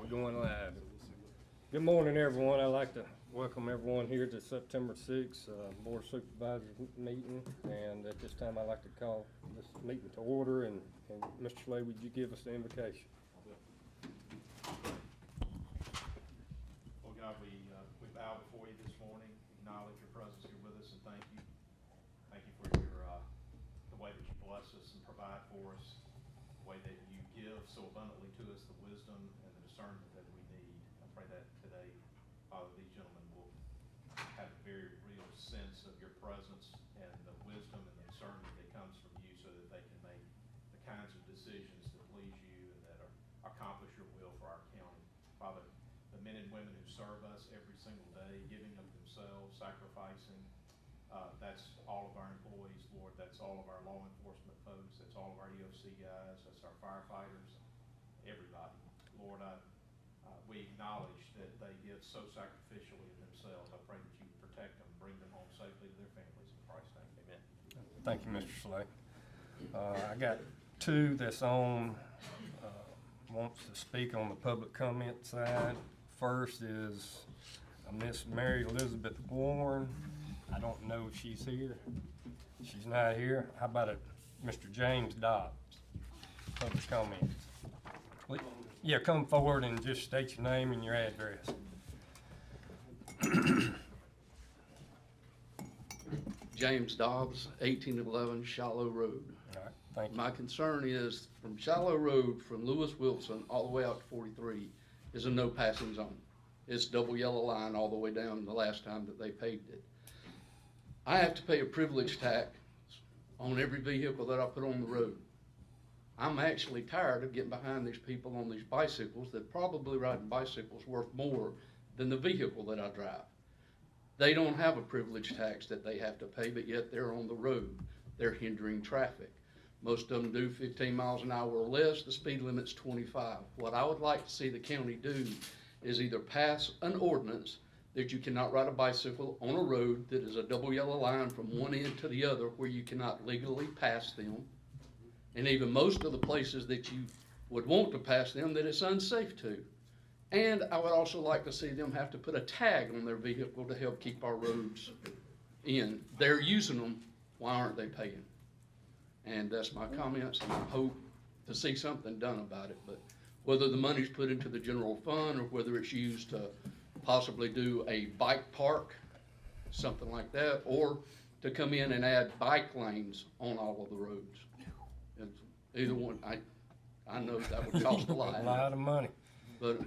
Going live. Good morning, everyone. I'd like to welcome everyone here to September 6th Board of Supervisors meeting. And at this time, I'd like to call this meeting to order. And Mr. Slay, would you give us the invocation? Well, God, we bow before you this morning, acknowledge your presence here with us, and thank you. Thank you for your the way that you bless us and provide for us, the way that you give so abundantly to us the wisdom and the discernment that we need. I pray that today, Father, these gentlemen will have a very real sense of your presence and the wisdom and the discernment that comes from you, so that they can make the kinds of decisions that please you and that accomplish your will for our county. Father, the men and women who serve us every single day, giving of themselves, sacrificing, that's all of our employees, Lord. That's all of our law enforcement folks. That's all of our EOC guys. That's our firefighters, everybody. Lord, we acknowledge that they give so sacrificially of themselves. I pray that you protect them, bring them home safely to their families. In Christ's name, amen. Thank you, Mr. Slay. I got two that's on, wants to speak on the public comment side. First is Miss Mary Elizabeth Warren. I don't know if she's here. She's not here. How about Mr. James Dobbs? Public comments. Please. Yeah, come forward and just state your name and your address. James Dobbs, 1811 Shallow Road. All right, thank you. My concern is from Shallow Road, from Lewis Wilson all the way out to 43 is a no passing zone. It's double yellow line all the way down the last time that they paved it. I have to pay a privilege tax on every vehicle that I put on the road. I'm actually tired of getting behind these people on these bicycles that probably riding bicycles worth more than the vehicle that I drive. They don't have a privilege tax that they have to pay, but yet they're on the road. They're hindering traffic. Most of them do 15 miles an hour or less. The speed limit's 25. What I would like to see the county do is either pass an ordinance that you cannot ride a bicycle on a road that is a double yellow line from one end to the other where you cannot legally pass them. And even most of the places that you would want to pass them, that it's unsafe to. And I would also like to see them have to put a tag on their vehicle to help keep our roads in. They're using them, why aren't they paying? And that's my comments, and I hope to see something done about it. But whether the money's put into the general fund or whether it's used to possibly do a bike park, something like that, or to come in and add bike lanes on all of the roads. And either one, I know that would cost a lot. A lot of money. But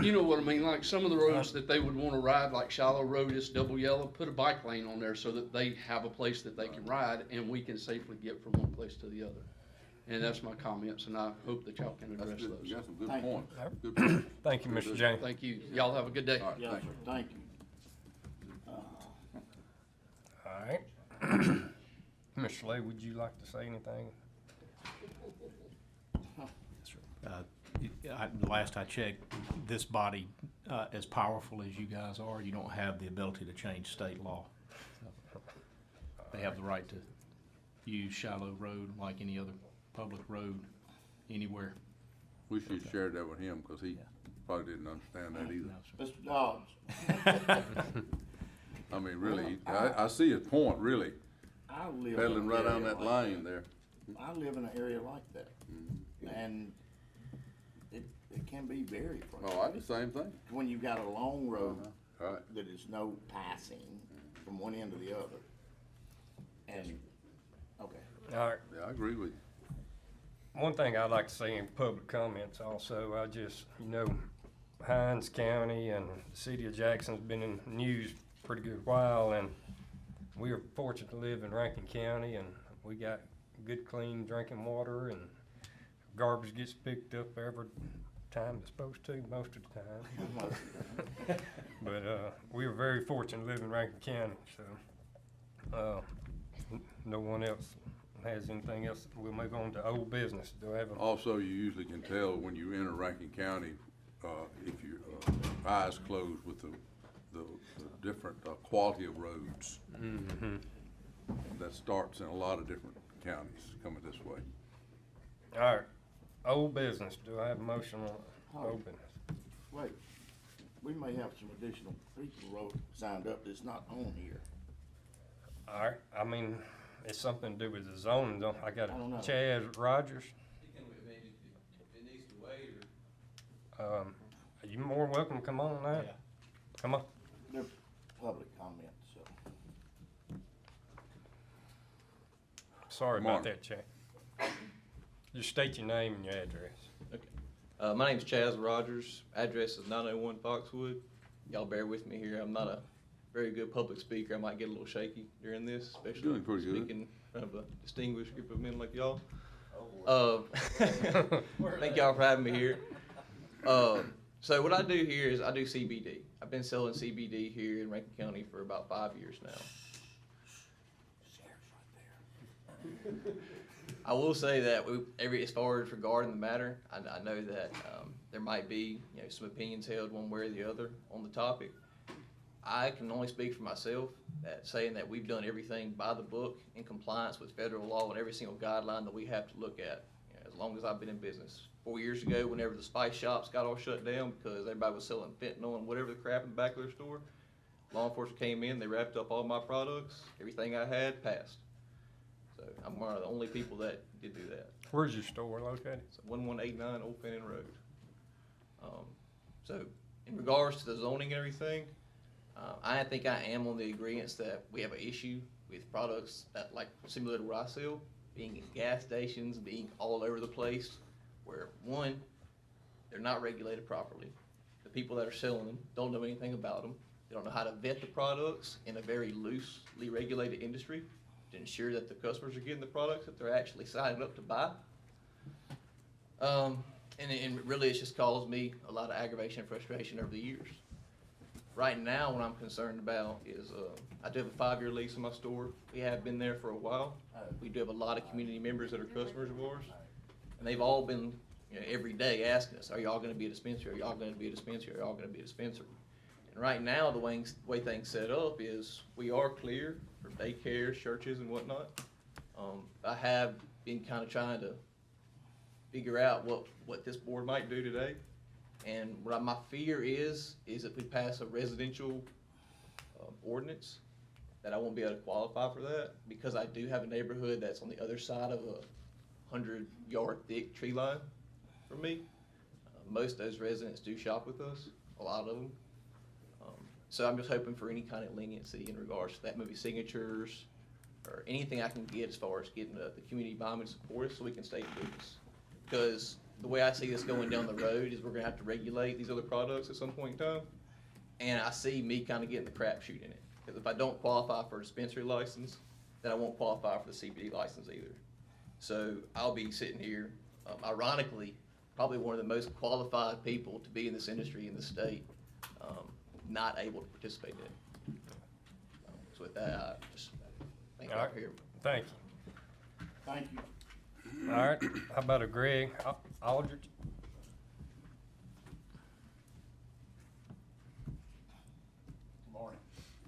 you know what I mean, like some of the roads that they would want to ride, like Shallow Road is double yellow, put a bike lane on there so that they have a place that they can ride and we can safely get from one place to the other. And that's my comments, and I hope that y'all can address those. You got some good points. Good point. Thank you, Mr. James. Thank you. Y'all have a good day. All right, Yes, thank sir, you. thank you. All right. Mr. Slay, would you like to say anything? The last I checked, this body, as powerful as you guys are, you don't have the ability to change state law. They have the right to use Shallow Road like any other public road anywhere. We should share that with him, because he probably didn't understand that either. No, sir. Mr. Dobbs, I mean, really, I see his point, really, I live in pedaling an right down area that like lane there. I live in an area like that, and it can be very Oh, I do frustrating. the same thing. When you've got a long road All right. that is no passing from one end to the other. And, okay. All right. Yeah, I agree with you. One thing I'd like to say in public comments also, Hinds County and the city of Jackson's been in the news pretty good while, and we are fortunate to live in Rankin County, and we got good, clean drinking water, and garbage gets picked up every time it's supposed to, most of the time. But we are very fortunate to live in Rankin County, so no one else has anything else. We'll move on to old business. Do I have a Also, you usually can tell when you enter Rankin County, if your eyes closed with the different quality of roads. Mm-hmm. That starts in a lot of different counties coming this way. All right, old business. Do I have a motion on old business? Wait, we may have some additional people signed up that's not on here. All right, I mean, it's something to do with the zoning, don't, I got I don't know. Chaz Rogers. It needs to wait, or? You more than welcome to come on now. Yeah. Come on. They're public comments, so. Sorry Come about on. that, Chaz. Just state your name and your address. Okay. My name's Chaz Rogers. Address is 901 Foxwood. Y'all bear with me here. I'm not a very good public speaker. I might get a little shaky during this, especially Doing pretty good. speaking in front of a distinguished group of men like y'all. Thank y'all for having me here. So what I do here is I do CBD. I've been selling CBD here in Rankin County for about 5 years now. I will say that as far as regarding the matter, I know that there might be some opinions held one way or the other on the topic. I can only speak for myself, that saying that we've done everything by the book in compliance with federal law and every single guideline that we have to look at, as long as I've been in business. 4 years ago, whenever the spice shops got all shut down because everybody was selling fentanyl and whatever the crap in the back of their store, law enforcement came in, they wrapped up all my products, everything I had passed. So I'm one of the only people that did do that. Where's your store located? It's 1189 Old Fannin Road. So in regards to the zoning and everything, I think I am on the agreeance that we have an issue with products that, like, similar to what I sell, being in gas stations, being all over the place, where one, they're not regulated properly. The people that are selling them don't know anything about them. They don't know how to vet the products in a very loosely regulated industry to ensure that the customers are getting the products that they're actually signing up to buy. And really it's just caused me a lot of aggravation and frustration over the years. Right now, what I'm concerned about is I do have a 5-year lease in my store. We have been there for a while. We do have a lot of community members that are customers of ours. And they've all been every day asking us, are y'all going to be a dispensary? Are y'all going to be a dispensary? Are y'all going to be a dispensary? And right now, the way things set up is we are clear for daycare, churches, and whatnot. I have been kind of trying to figure out what this board might do today. And what my fear is if we pass a residential ordinance, that I won't be able to qualify for that, because I do have a neighborhood that's on the other side of a 100-yard thick tree line from me. Most of those residents do shop with us, a lot of them. So I'm just hoping for any kind of leniency in regards to that, maybe signatures or anything I can get as far as getting the community behind me to support us so we can stay in business. Because the way I see this going down the road is we're gonna have to regulate these other products at some point in time. And I see me kind of getting the crapshoot in it. Because if I don't qualify for a dispensary license, then I won't qualify for the CBD license either. So I'll be sitting here, ironically, probably one of the most qualified people to be in this industry in the state, not able to participate in it. So with that, I just thank you All right. for here. Thank you. Thank you. All right, how about a Greg Aldridge?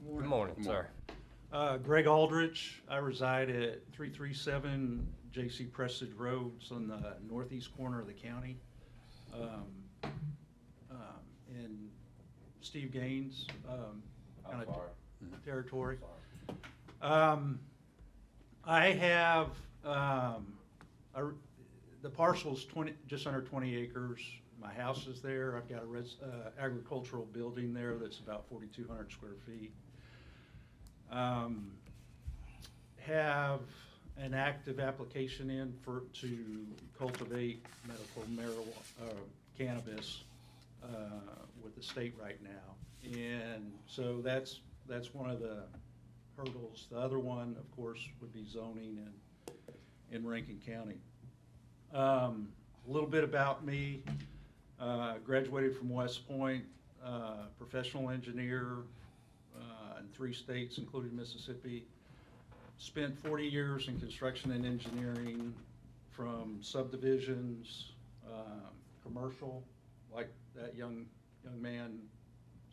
Good morning, Good sir. Greg Aldrich. I reside at 337 J.C. Prestage Road. It's on the northeast corner of the county. And Steve Gaines, kind of territory. I have, the parcel's just under 20 acres. My house is there. I've got a agricultural building there that's about 4,200 square feet. Have an active application in to cultivate medical marijuana, cannabis, with the state right now. And so that's one of the hurdles. The other one, of course, would be zoning in Rankin County. A little bit about me. Graduated from West Point, professional engineer in 3 states, including Mississippi. Spent 40 years in construction and engineering, from subdivisions, commercial, like that young man's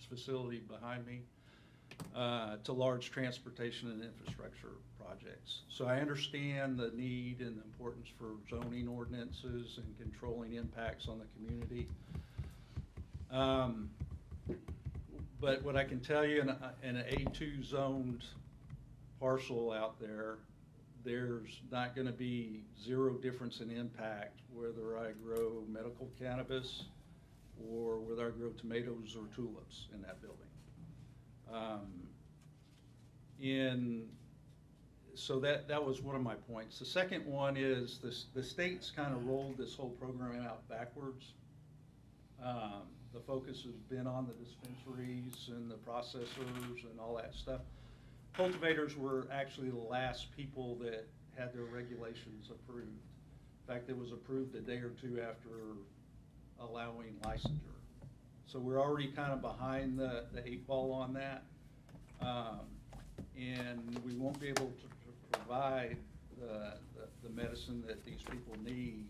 facility behind me, to large transportation and infrastructure projects. So I understand the need and the importance for zoning ordinances and controlling impacts on the community. But what I can tell you, in an A2 zoned parcel out there, there's not gonna be zero difference in impact whether I grow medical cannabis or whether I grow tomatoes or tulips in that building. So that was one of my points. The second one is the state's kind of rolled this whole program out backwards. The focus has been on the dispensaries and the processors and all that stuff. Cultivators were actually the last people that had their regulations approved. In fact, it was approved a day or two after allowing licensure. So we're already kind of behind the 8 ball on that. And we won't be able to provide the medicine that these people need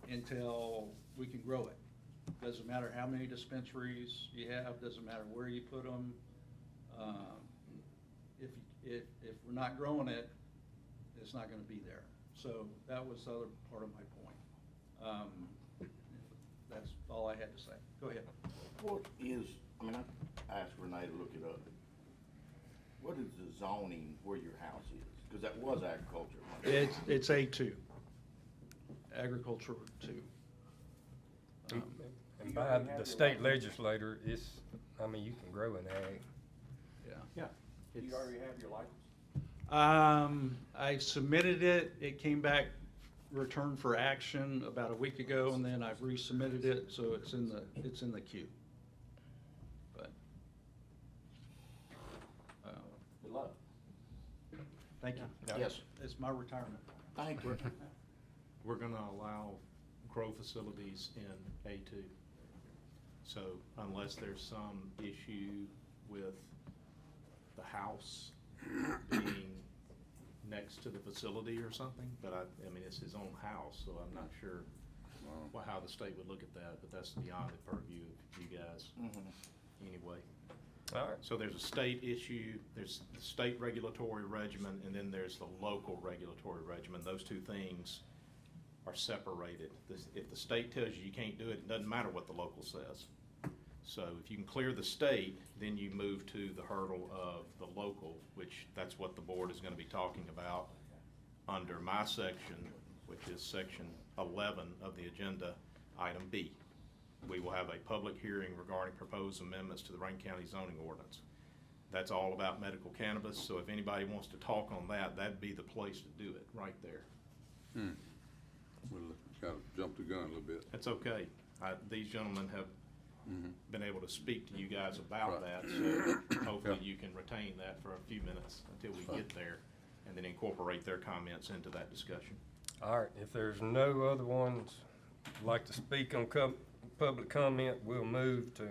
until we can grow it. Doesn't matter how many dispensaries you have, doesn't matter where you put them. If we're not growing it, it's not gonna be there. So that was the other part of my point. That's all I had to say. Go ahead. What is, I mean, I asked Renee to look it up. What is the zoning where your house is? Because that was agriculture. It's A2, agriculture 2. And by the state legislator, it's, I mean, you can grow in ag. Yeah. Do you already have your license? I submitted it, it came back returned for action about a week ago, and then I've resubmitted it, so it's in the queue. But, Good luck. thank you. Yes, It's my retirement. thank you. We're gonna allow grow facilities in A2. So unless there's some issue with the house being next to the facility or something, but I mean, it's his own house, so I'm not sure how the state would look at that, but that's beyond the purview of you guys anyway. All right. So there's a state issue, there's the state regulatory regimen, and then there's the local regulatory regimen. Those two things are separated. If the state tells you you can't do it, it doesn't matter what the local says. So if you can clear the state, then you move to the hurdle of the local, which that's what the board is gonna be talking about under my section, which is section 11 of the agenda, item B. We will have a public hearing regarding proposed amendments to the Rankin County zoning ordinance. That's all about medical cannabis, so if anybody wants to talk on that, that'd be the place to do it, right there. Well, kind of jumped the gun a little bit. That's okay. These gentlemen have been able to speak to you guys about Right. that, so hopefully you can retain that for a few minutes until we get there, and then incorporate their comments into that discussion. All right, if there's no other ones like to speak on public comment, we'll move to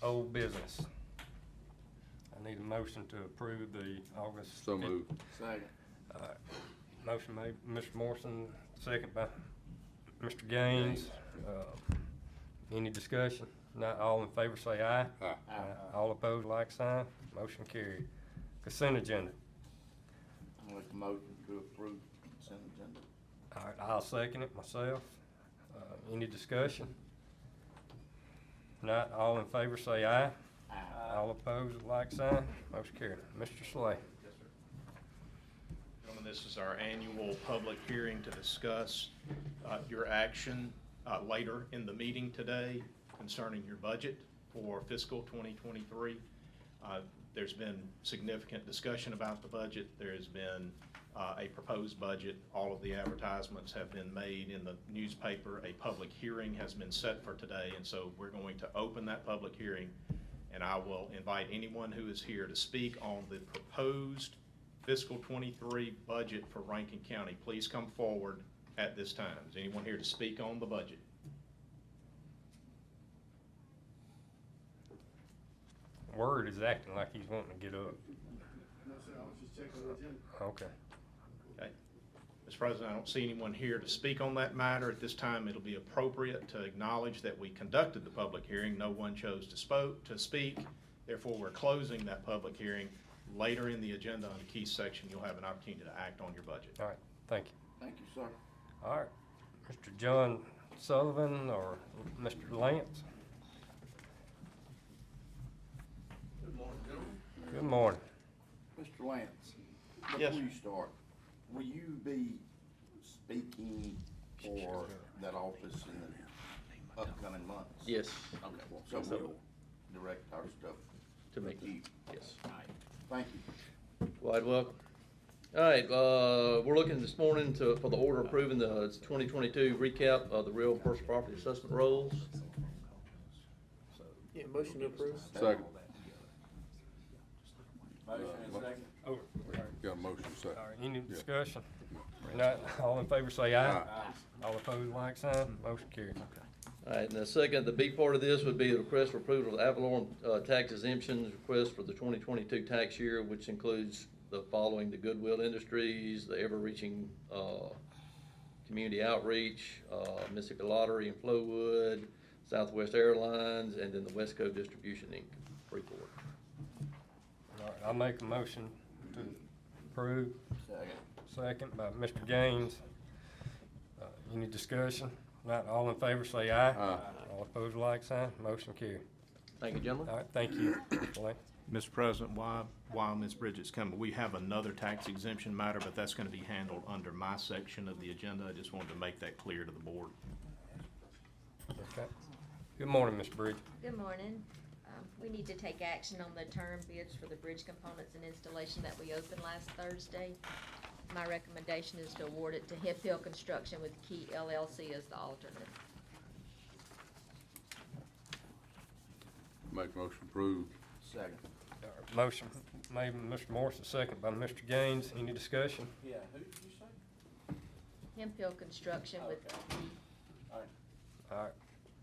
old business. I need a motion to approve the August. So moved. Second. All right. Motion made, Mr. Morrison, second by Mr. Gaines. Any discussion? Not all in favor, say aye. Aye. All opposed, like sign. Motion carried. Consent agenda. I'll make a motion to approve consent agenda. All right, I'll second it myself. Any discussion? Not all in favor, say aye. All opposed, like sign. Motion carried. Mr. Slay. Yes, sir. Gentlemen, this is our annual public hearing to discuss your action later in the meeting today concerning your budget for fiscal 2023. There's been significant discussion about the budget. There has been a proposed budget. All of the advertisements have been made in the newspaper. A public hearing has been set for today, and so we're going to open that public hearing, and I will invite anyone who is here to speak on the proposed fiscal 23 budget for Rankin County. Please come forward at this time. Is anyone here to speak on the budget? Word is acting like he's wanting to get up. No, sir, I was just checking the agenda. Okay. Okay. Mr. President, I don't see anyone here to speak on that matter. At this time, it'll be appropriate to acknowledge that we conducted the public hearing. No one chose to speak. Therefore, we're closing that public hearing. Later in the agenda on the key section, you'll have an opportunity to act on your budget. All right, thank you. Thank you, sir. All right, Mr. John Sullivan or Mr. Lance? Good morning. Mr. Lance, Yes, before you start, will you be speaking for that office in the upcoming months? yes, Okay, so we'll direct our stuff to me, you. yes. Thank you. Quite welcome. All right, we're looking this morning for the order approving the 2022 recap of the real personal property assessment rolls. Yeah, motion to approve. Second. Motion and second. Oh, Got a motion second. all right, any discussion? Not, all in favor say aye. All opposed, like sign, motion carried. All right, and the second, the B part of this would be the request for approval of Avalon tax exemptions request for the 2022 tax year, which includes the following: the Goodwill Industries, the Ever-Reaching Community Outreach, Mississippi Lottery and Flowwood, Southwest Airlines, and then the Westco Distribution Inc. Freeport. All right, I'll make a motion to approve. Second. Second by Mr. Gaines. Any discussion? Not, all in favor say aye. Aye. All opposed, like sign, motion carried. Thank you, gentlemen. All right, thank you. Mr. Lane. Mr. President, while Ms. Bridget's coming, we have another tax exemption matter, but that's gonna be handled under my section of the agenda. I just wanted to make that clear to the board. Okay. Good morning, Ms. Bridget. Good morning. We need to take action on the term bids for the bridge components and installation that we opened last Thursday. My recommendation is to award it to Hip Hill Construction with Key LLC as the alternate. Make motion approved. Second. All right, motion made by Mr. Morrison, second by Mr. Gaines. Any discussion? Yeah, who did you say? Hemp Hill Construction with Key. All right,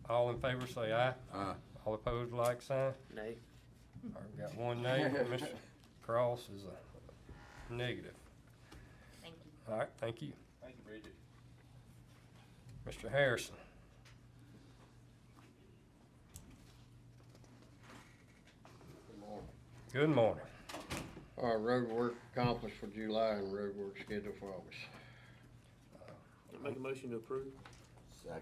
all in favor say aye. Aye. All opposed, like sign. Nay. All right, got one nay. Mr. Cross is a negative. Thank you. All right, thank you. Thank you, Bridget. Mr. Harrison. Good morning. All right, road work accomplished for July and road work scheduled for August. Make a motion to approve. Second.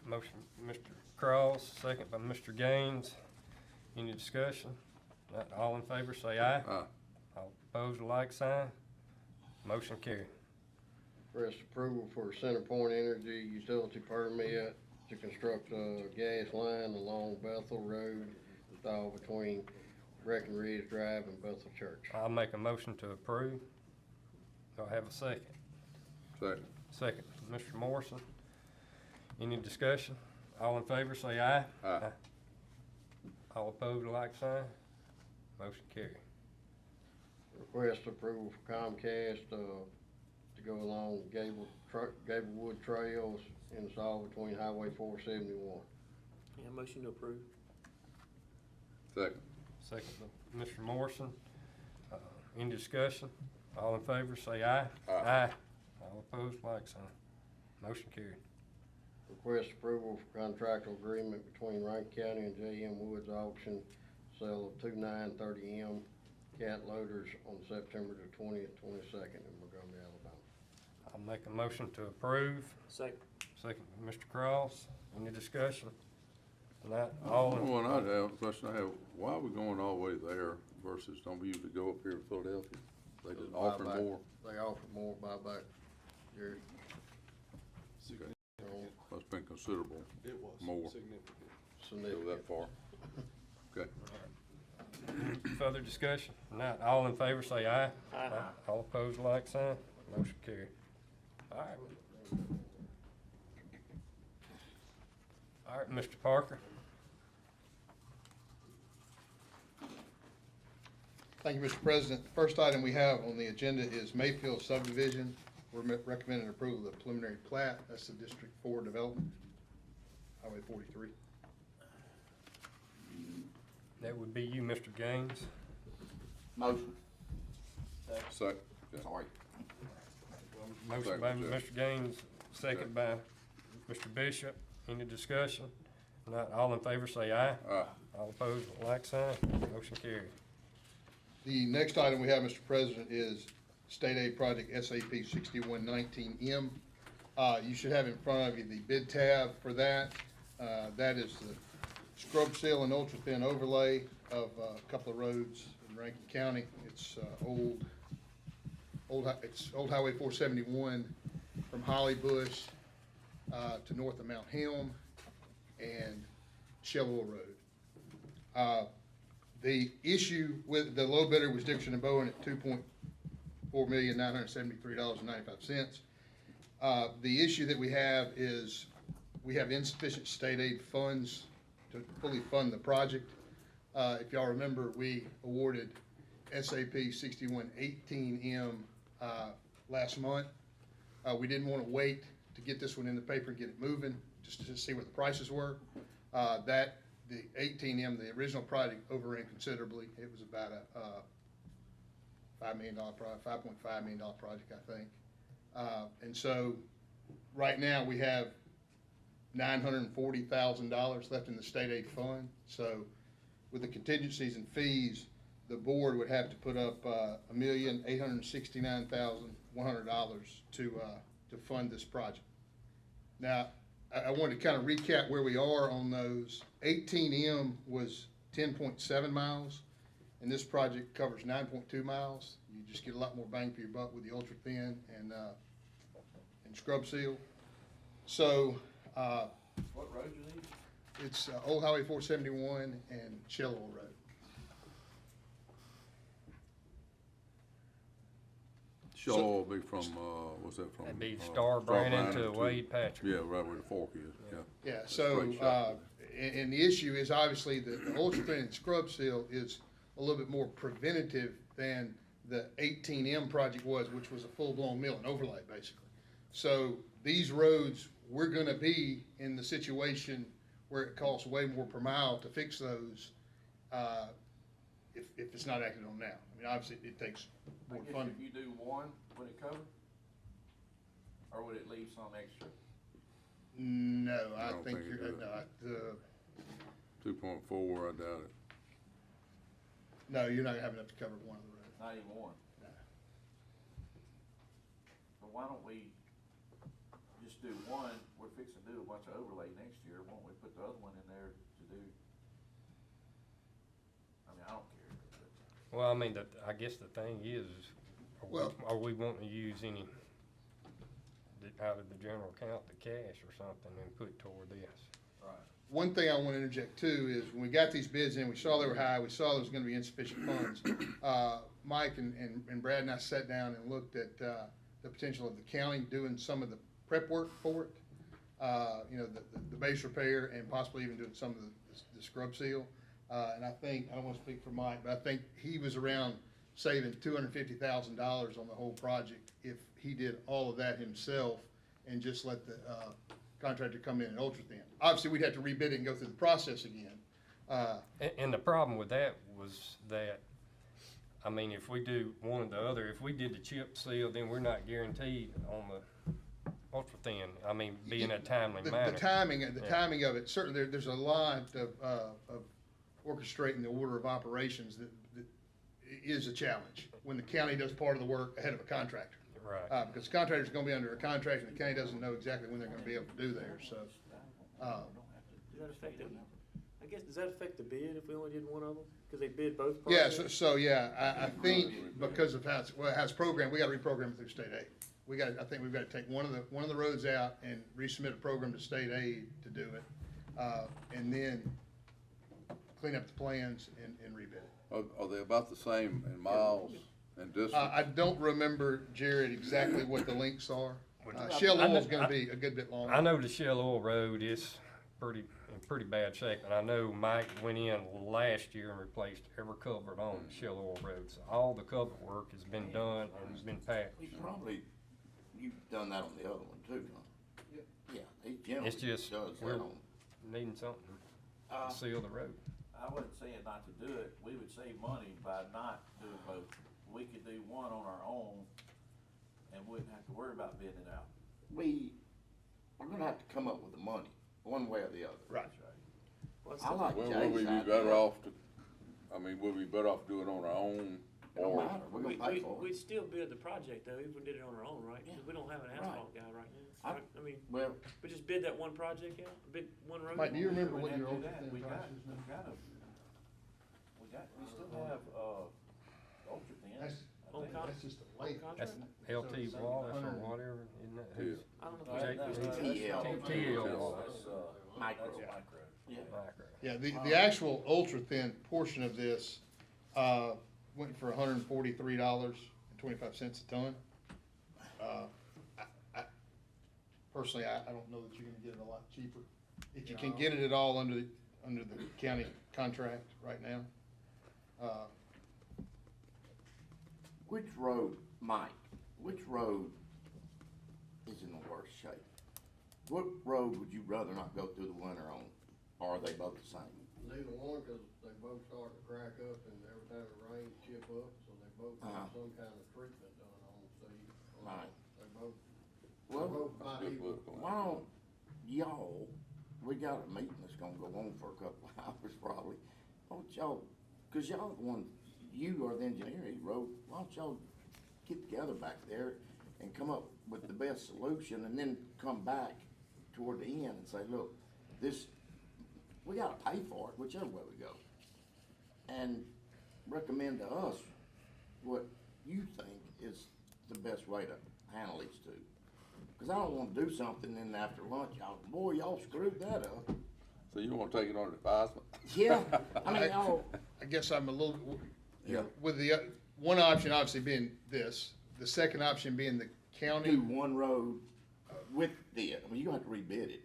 Motion, Mr. Cross, second by Mr. Gaines. Any discussion? Not, all in favor say aye. Aye. All opposed, like sign. Motion carried. Request approval for Center Point Energy utility permit to construct a gas line along Bethel Road, all between Breckenridge Drive and Bethel Church. I'll make a motion to approve. Do I have a second? Second. Second, Mr. Morrison. Any discussion? All in favor say aye. Aye. All opposed, like sign. Motion carried. Request approval for Comcast, to go along Gablewood Trails installed between Highway 471. Yeah, motion to approve. Second. Second, by Mr. Morrison. Any discussion? All in favor say aye. Aye. All opposed, like sign. Motion carried. Request approval for contractual agreement between Rankin County and J.M. Woods Auction, sale of 2 930M cat loaders on September the 20th, 22nd in Montgomery, Alabama. I'll make a motion to approve. Second. Second, by Mr. Cross. Any discussion? Not all in. One, I have a question I have, why are we going all the way there versus don't we usually go up here to Philadelphia? They just offer Buyback. more. They offer more buyback, Jerry. Okay. So, Must have been considerable. It was More. significant. Go that far. Okay. Further discussion? Not all in favor say aye. Aye. All opposed, like sign. Motion carried. All right. All right, Mr. Parker. Thank you, Mr. President. The first item we have on the agenda is Mayfield subdivision. We're recommending approval of the preliminary plat. That's the District 4 development, Highway 43. That would be you, Mr. Gaines. Motion. Second. Yeah. Sorry. Motion by Second, Jeff. Mr. Gaines, second by Mr. Bishop. Any discussion? Not all in favor say aye. Aye. All opposed, like sign. Motion carried. The next item we have, Mr. President, is State Aid Project SAP 6119M. You should have in front of you the bid tab for that. That is the scrub seal and ultra thin overlay of a couple of roads in in Rankin County. It's old Highway 471 from Holly Bush to north of Mount Helm and Shell Oil Road. The issue with the low bidder was Dixon and Bowen at $2,973,95. The issue that we have is we have insufficient state aid funds to fully fund the project. If y'all remember, we awarded SAP 6118M last month. We didn't want to wait to get this one in the paper and get it moving, just to see what the prices were. The 18M, the original project, overran considerably. It was about a $5 million project, $5.5 million project, I think. And so right now we have $940,000 left in the state aid fund. So with the contingencies and fees, the board would have to put up $1,869,100 to fund this project. Now, I want to kind of recap where we are on those. 18M was 10.7 miles, and this project covers 9.2 miles. You just get a lot more bang for your buck with the ultra thin and scrub seal. So What road you need? it's Old Highway 471 and Shell Oil Road. Shell Oil will be from, what's that from? That'd be Star Brandon to Wade Patrick. Yeah, right where the fork is, yeah. Yeah, so, Straight shot. and the issue is obviously the ultra thin and scrub seal is a little bit more preventative than the 18M project was, which was a full-blown mill and overlay, basically. So these roads, we're gonna be in the situation where it costs way more per mile to fix those, if it's not acted on now. I mean, obviously, it takes I more guess funding. if you do one, would it cover? Or would it leave some extra? No, I don't think think you're, it does. no, 2.4, I doubt it. no, you're not gonna have enough to cover one of the roads. Not even one? No. But why don't we just do one? We're fixing to do a bunch of overlay next year. Why don't we put the other one in there to do? I mean, I don't care. But Well, I mean, I guess the thing is, Well- are we wanting to use any out of the general account, the cash or something, and put toward this? Right. One thing I want to interject too is when we got these bids in, we saw they were high, we saw there was gonna be insufficient funds. Mike and Brad and I sat down and looked at, the potential of the county doing some of the prep work for it. You know, the base repair and possibly even doing some of the scrub seal. And I think, I don't wanna speak for Mike, but I think he was around saving $250,000 on the whole project if he did all of that himself and just let the, contractor come in and ultra thin. Obviously, we'd have to rebid it and go through the process again. And the problem with that was that, I mean, if we do one or the other, if we did the chip seal, then we're not guaranteed on the ultra thin. I mean, being a timely manner. The timing of Yeah. it, certainly, there's a lot of orchestrating the order of operations that is a challenge when the county does part of the work ahead of a contractor. Right. Because the contractor's gonna be under a contract and the county doesn't know exactly when they're gonna be able to do theirs, so. Does that affect the, I guess, does that affect the bid if we only did one of them? Cause they bid both Yeah, projects? I think because of how it's programmed, we gotta reprogram it through state aid. I think we've gotta take one of the roads out and resubmit a program to state aid to do it. And then clean up the plans and rebid it. Are they about the same in miles and distance? I don't remember, Jared, exactly what the links are. Shell Oil's gonna be a good bit longer. I know the Shell Oil Road is in pretty bad shape, and I know Mike went in last year and replaced every culvert on Shell Oil Road. So all the culvert work has been done and has been patched. You've done that on the other one too, huh? Yeah, he generally It's just, does we're that on. needing something to seal the road. I wasn't saying not to do it. We would save money by not doing both. We could do one on our own and wouldn't have to worry about bidding it out. We're gonna have to come up with the money, one way or the other. Right. What's I the- like Well, Jay's would we be idea. better off to, I mean, would we be better off doing it on our own? It don't Or, matter, we're gonna pay for We'd it. still bid the project though, if we did it on our own, right? Yeah. Cause we don't have an Right. asphalt guy right now. I- I mean, Well, we just bid that one project out, bid one road. Mike, do you remember We what had your to do ultra that. thin We price is now? still have, Ultra thin. That's, On con- that's just a on length. contract? That's LT Wallace or whatever, isn't that? who's- I don't know. Jake- TL Wallace. Micro. Yeah. Micro. Yeah, the actual ultra-thin portion of this, went for $143.25 a ton. Personally, I don't know that you're gonna get it a lot cheaper. If you can get it at all under the county contract right now. Which road, Mike, which road is in the worst shape? What road would you rather not go through the winter on, or are they both the same? Neither one, cause they both start to crack up and every time it rains, chip up, so they both have some kind of treatment done on them, so you. Right. They both, Well, both about equal. why don't y'all, we got a meeting that's gonna go on for a couple of hours probably. Why don't y'all, cause y'all the one, you are the engineer, he wrote, why don't y'all get together back there and come up with the best solution and then come back toward the end and say, look, this, we gotta pay for it, whichever way we go. And recommend to us what you think is the best way to handle these two. Cause I don't wanna do something and then after lunch, y'all screwed that up. So you wanna take it under advisement? Yeah, I mean, y'all, I guess I'm a little, Yeah. with the, one option obviously being this, the second option being the county. do one road with the, I mean, you have to rebid it.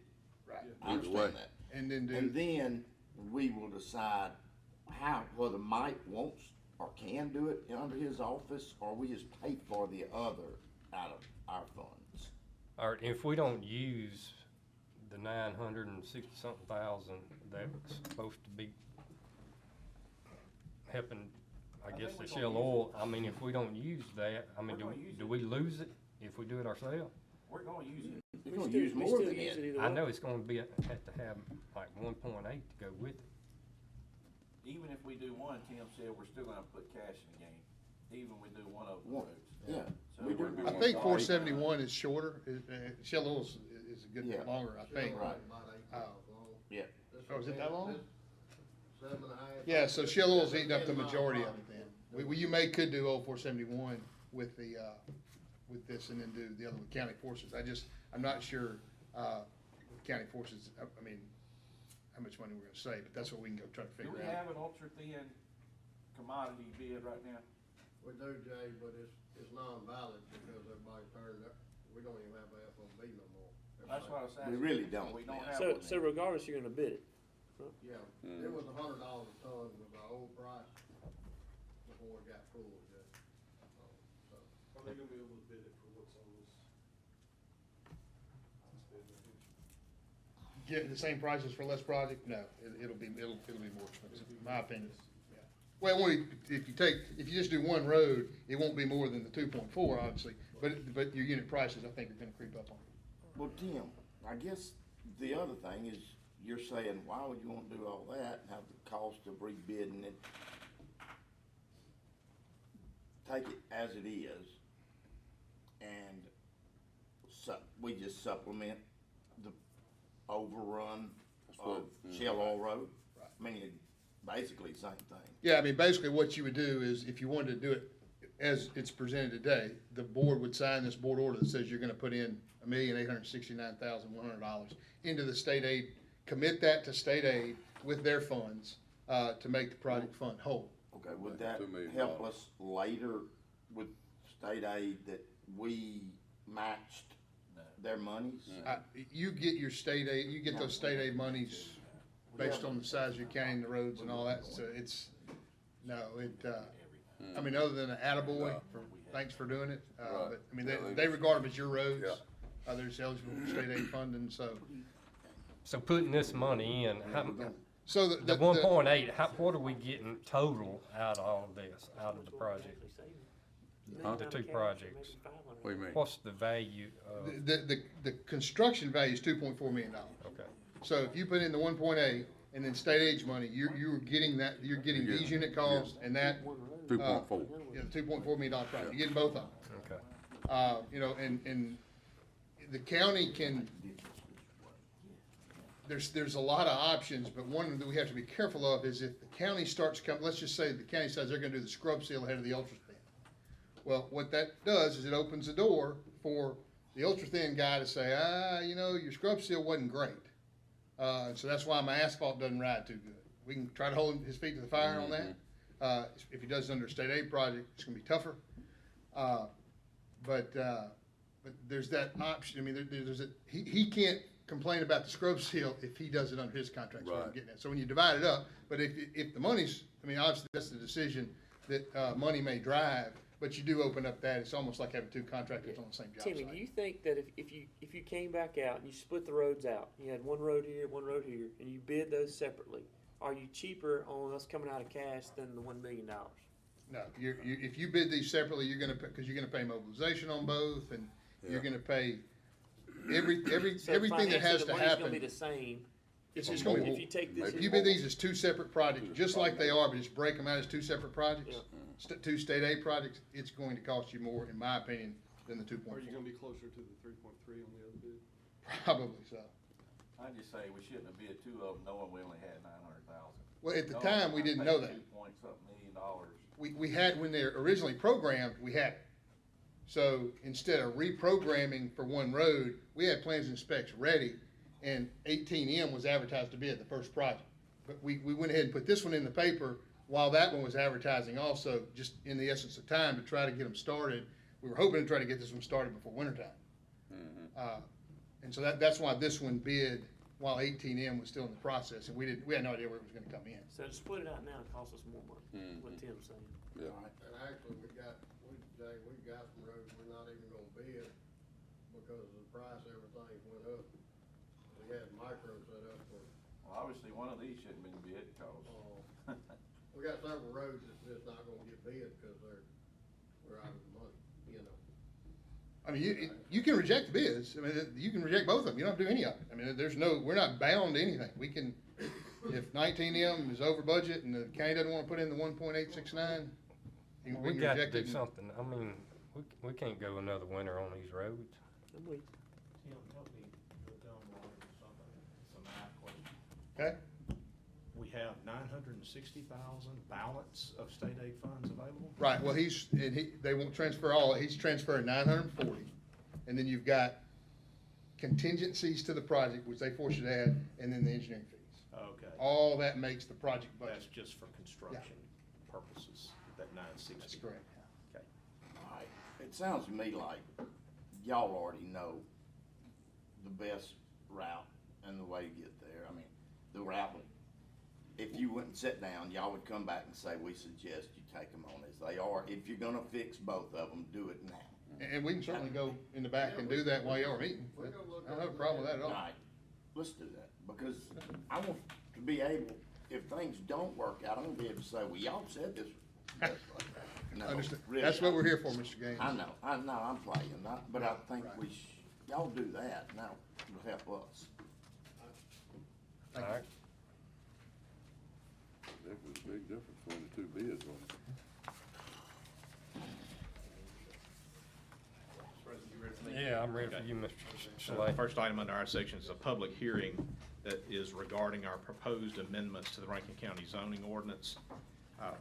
Right. I Either way. understand that. And then And do, then we will decide how, whether Mike wants or can do it under his office, or we just pay for the other out of our funds. All right, if we don't use the 960-something thousand that's supposed to be helping, I guess, think the we're Shell gonna use oil, I mean, if we don't use that, I mean, We're gonna use do it. we lose it if we do it ourselves? We're gonna use it. You're gonna use more than it. I know it's gonna be, have to have like 1.8 to go with it. Even if we do one, Tim said, we're still gonna put cash in the game, even we do one of the One, roads. yeah. So We do. we're- I think 471 is shorter, Shell Oil is a good Yeah. bit longer, I think. Right. About 8 miles long. Yeah. This Oh, is it that long? this 7.5. Yeah, so Shell Oil's eating up the 10 mile majority of long. it then. You could do old 471 with the, with this and then do the other with county forces. I'm not sure, with county forces, I mean, how much money we're gonna save, but that's what we can go try to Do figure we out. have an ultra thin commodity bid right now? We do, Jay, but it's non-valid because everybody turned up, we don't even have a FOB no more. That's what I was asking. We really don't, We don't man. have So, one. so regardless, you're gonna bid it. Yeah, it was $100 a ton was our old price before it got pulled, yeah. So, Are they gonna be able to bid it for what's on this? Get the same prices for less project? No, it'll be more expensive, in my opinion. Yeah. Well, if you just do one road, it won't be more than the 2.4, obviously, but your unit prices, I think, are gonna creep up on it. Well, Tim, I guess the other thing is, you're saying, why would you wanna do all that and have the cost of rebidding it? Take it as it is, and we just supplement the overrun of Shell Oil Road? Right. I mean, basically the same thing. Yeah, I mean, basically what you would do is, if you wanted to do it as it's presented today, the board would sign this board order that says you're gonna put in $1,869,100 into the state aid, commit that to state aid with their funds, to make the project fund whole. Okay, would that $2 million. help us later with state aid that we matched their monies? You get your state aid, you get those state aid monies based on the size of your county and the roads and all that, so I mean, other than an attaboy, thanks for doing it, but, I mean, they regard them as your roads. They're just eligible for state aid funding, so. So putting this money in, So the 1.8, what are we getting total out of all of this, out of the project? The two projects? What do you mean? What's the value of, The construction value is $2.4 million. okay, So if you put in the 1.8 and then state aid money, you're getting these unit costs and that, 2.4. yeah, the $2.4 million project, you're getting both of them. okay. You know, and the county can, there's a lot of options, but one that we have to be careful of is if the county starts coming, let's just say the county says they're gonna do the scrub seal ahead of the ultra thin. Well, what that does is it opens the door for the ultra thin guy to say, your scrub seal wasn't great. So that's why my asphalt doesn't ride too good. We can try to hold his feet to the fire on that. If he does it under a state aid project, it's gonna be tougher. But there's that option. I mean, he can't complain about the scrub seal if he does it under his contract. So, I'm getting at. So when you divide it up, but if the money's, I mean, obviously that's the decision that money may drive. But you do open up that, it's almost like having two contractors on the same job Timmy, site. do you think that if you came back out and you split the roads out, you had one road here, and you bid those separately, are you cheaper on us coming out of cash than the $1 million? No, if you bid these separately, you're gonna, because you're gonna pay mobilization on both, and you're gonna pay everything that has to The money's gonna be happen. the same. It's gonna be, If you take this. if you bid these as two separate projects, just like they are, but just break them out as two separate projects, two state aid projects, it's going to cost you more, in my opinion, than the 2.4. Are you gonna be closer to the 3.3 on the other bid? Probably so. I just say we shouldn't have bid two of them knowing we only had 900,000. Well, at the time, we didn't know that. $2.something million. We had, when they're originally programmed, we had it. So instead of reprogramming for one road, we had plans and specs ready, and 18M was advertised to bid the first project. But we went ahead and put this one in the paper while that one was advertising also, just in the essence of time to try to get them started. We were hoping to try to get this one started before wintertime. And so that's why this one bid while 18M was still in the process, and we had no idea where it was gonna come in. So to split it out now costs us more money, what Tim's saying. Yeah. And actually, we've got some roads we're not even gonna bid because of the price, everything went up. We had micro set up for, Well, obviously, one of these shouldn't be bid, cause we got several roads that's just not gonna get bid because we're out of money, I mean, you can reject the bids. I mean, you can reject both of them. You don't have to do any of it. I mean, we're not bound to anything. We can, if 19M is over budget and the county doesn't wanna put in the 1.869, We got to do something. I mean, we can't go another winter on these roads. I'm with you. Tim, help me with something, it's a math question. Okay? We have 960,000 balance of state aid funds available. Right, well, they won't transfer all, he's transferring 940, and then you've got contingencies to the project, which they force you to add, and then the engineering fees. Okay. All that makes the project That's budget. just for construction purposes, that 960. That's correct. Okay. All right, it sounds to me like y'all already know the best route and the way to get there. I mean, the route, if you went and sat down, y'all would come back and say, we suggest you take them on as they are. If you're gonna fix both of them, do it now. And we can certainly go in the back and do that while y'all are meeting. I don't have a problem with that at All all. right, let's do that, because I want to be able, if things don't work out, I'm gonna be able to say, well, y'all said this. No, Understand. really, That's what we're here for, Mr. Gaines. I know, I'm playing, but I think y'all do that, now it'll help us. Thank All you. right. There was a big difference between the two bids, wasn't there? President, you ready for me? Yeah, I'm ready for Okay. you, Mr. So Shalay. the first item under our section is a public hearing that is regarding our proposed amendments to the Rankin County zoning ordinance.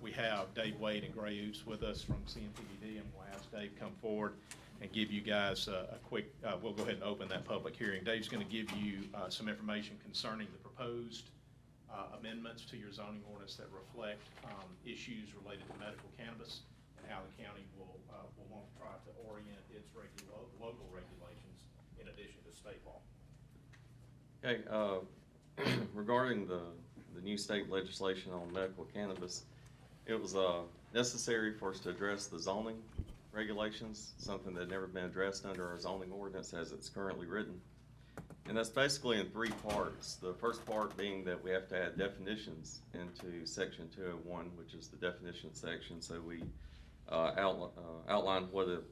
We have Dave Wade and Gray Oots with us from CMPDD, and we'll ask Dave come forward and give you guys a quick, we'll go ahead and open that public hearing. Dave's gonna give you some information concerning the proposed amendments to your zoning ordinance that reflect issues related to medical cannabis and how the county will want to try to orient its local regulations in addition to state law. Okay, regarding the new state legislation on medical cannabis, it was necessary for us to address the zoning regulations, something that had never been addressed under our zoning ordinance as it's currently written. And that's basically in three parts. The first part being that we have to add definitions into section 201, which is the definition section, so we outline what a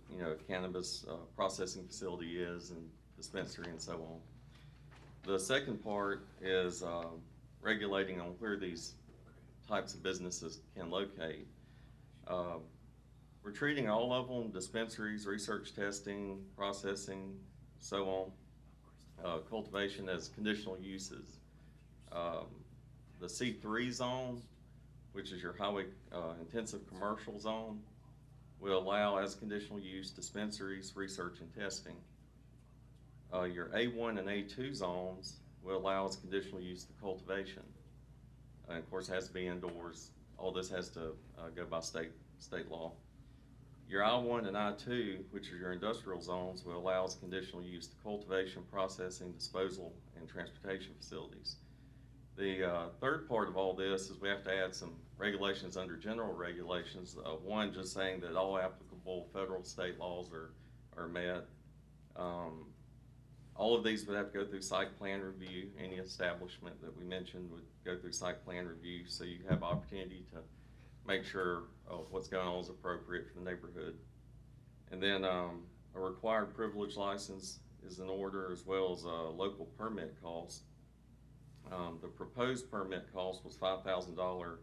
cannabis processing facility is and dispensary and so on. The second part is regulating on where these types of businesses can locate. We're treating all of them, dispensaries, research testing, processing, so on, cultivation as conditional uses. The C3 zone, which is your highway intensive commercial zone, will allow as conditional use dispensaries, research and testing. Your A1 and A2 zones will allow as conditional use the cultivation. And of course, it has to be indoors. All this has to go by state law. Your I1 and I2, which are your industrial zones, will allow as conditional use the cultivation, processing, disposal, and transportation facilities. The third part of all this is we have to add some regulations under general regulations. One, just saying that all applicable federal, state laws are met. All of these would have to go through site plan review. Any establishment that we mentioned would go through site plan review, so you have opportunity to make sure what's going on is appropriate for the neighborhood. And then a required privilege license is in order, as well as local permit costs. The proposed permit cost was $5,000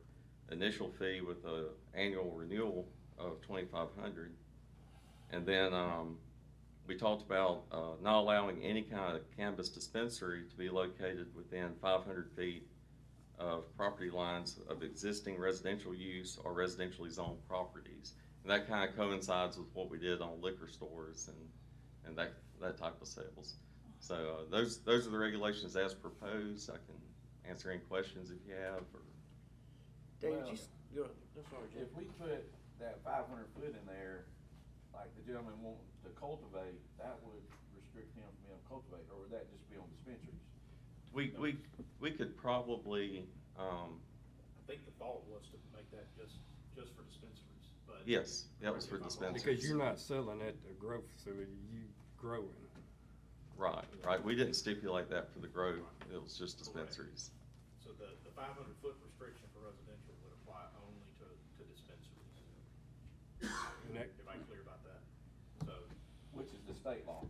initial fee with an annual renewal of $2,500. And then we talked about not allowing any kind of cannabis dispensary to be located within 500 feet of property lines of existing residential use or residentially zoned properties. And that kind of coincides with what we did on liquor stores and that type of sales. So those are the regulations as proposed. I can answer any questions if you have. Or Dave, Well, if we put that 500 foot in there, like the gentleman wanting to cultivate, that would restrict him from being able to cultivate, or would that just be on dispensaries? we could probably, I think the thought was to make that just for dispensaries, but. yes, that was for dispensaries. Because you're not selling at the grow facility, you growing. Right. We didn't stipulate that for the grow. It was just dispensaries. So the 500 foot restriction for residential would apply only to dispensaries. Am I clear about that? So, Which is the state law.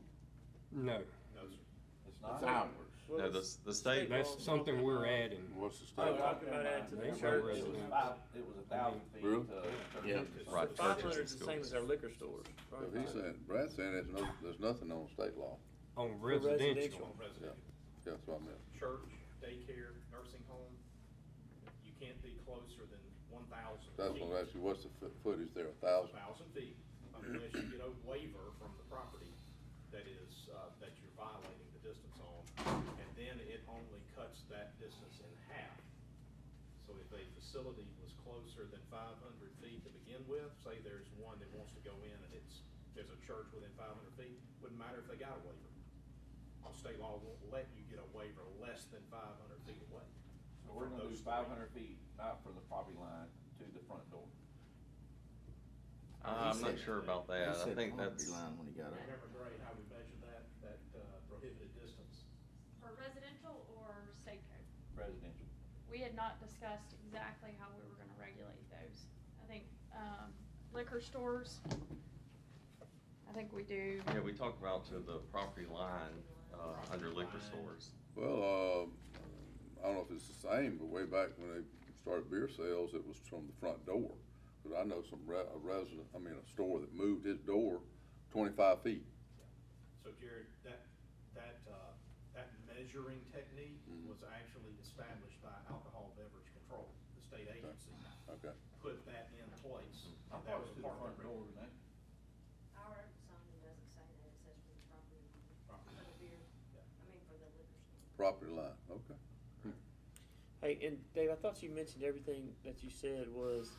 No, no, sir. It's not So- ours. No, the state, that's something we're adding. What's the Oh, state? talking about adding to the They church. go It was residential. 1,000 feet Really? to. Yeah. right, So churches 500 and is the same schools. as our liquor stores, So right? he's saying, Brad's saying there's nothing on state law. On For residential. residential. Residential. Yeah, that's what I meant. Church, daycare, nursing home, you can't be closer than 1,000 feet. That's what I asked you, what's the footage there, 1,000? 1,000 feet, unless you get a waiver from the property that is, that you're violating the distance on, and then it only cuts that distance in half. So if a facility was closer than 500 feet to begin with, say there's one that wants to go in and there's a church within 500 feet, wouldn't matter if they got a waiver. State law won't let you get a waiver less than 500 feet away. So we're From gonna do those 500 feet, not for the property line, to the front door. I'm not sure about that. I think that's, Line when he got up. Remember, Gray, how we measured that prohibited distance? For residential or state code? Residential. We had not discussed exactly how we were gonna regulate those. I think, liquor stores, I think we do. yeah, we talked about to the property line under liquor stores. Well, I don't know if it's the same, but way back when they started beer sales, it was from the front door. Cause I know a store that moved his door 25 feet. So Jared, that measuring technique was actually established by Alcohol Beverage Control, the state agency. Okay. Put that in place. I and that thought it was to the front door, property. wasn't it? Our zoning doesn't say that, it says for the property, for the beer, for the liquor store. Property line, okay. Hey, and Dave, I thought you mentioned everything that you said was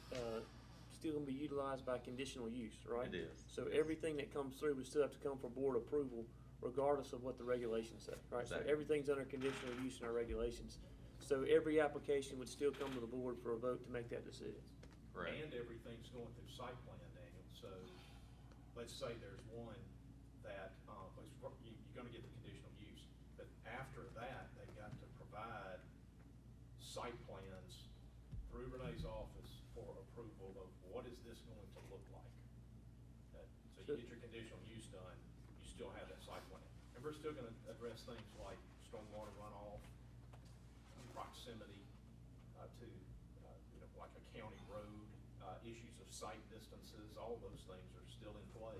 still gonna be utilized by conditional use, right? It is. So everything that comes through would still have to come for board approval regardless of what the regulations say, right? So Exactly. everything's under conditional use in our regulations. So every application would still come to the board for a vote to make that decision. Correct. And everything's going through site plan, Daniel, so let's say there's one that, you're gonna get the conditional use, but after that, they've got to provide site plans through Renee's office for approval of what is this going to look like. So you get your conditional use done, you still have that site plan. And we're still gonna address things like stormwater runoff, proximity to, like a county road, issues of site distances, all those things are still in play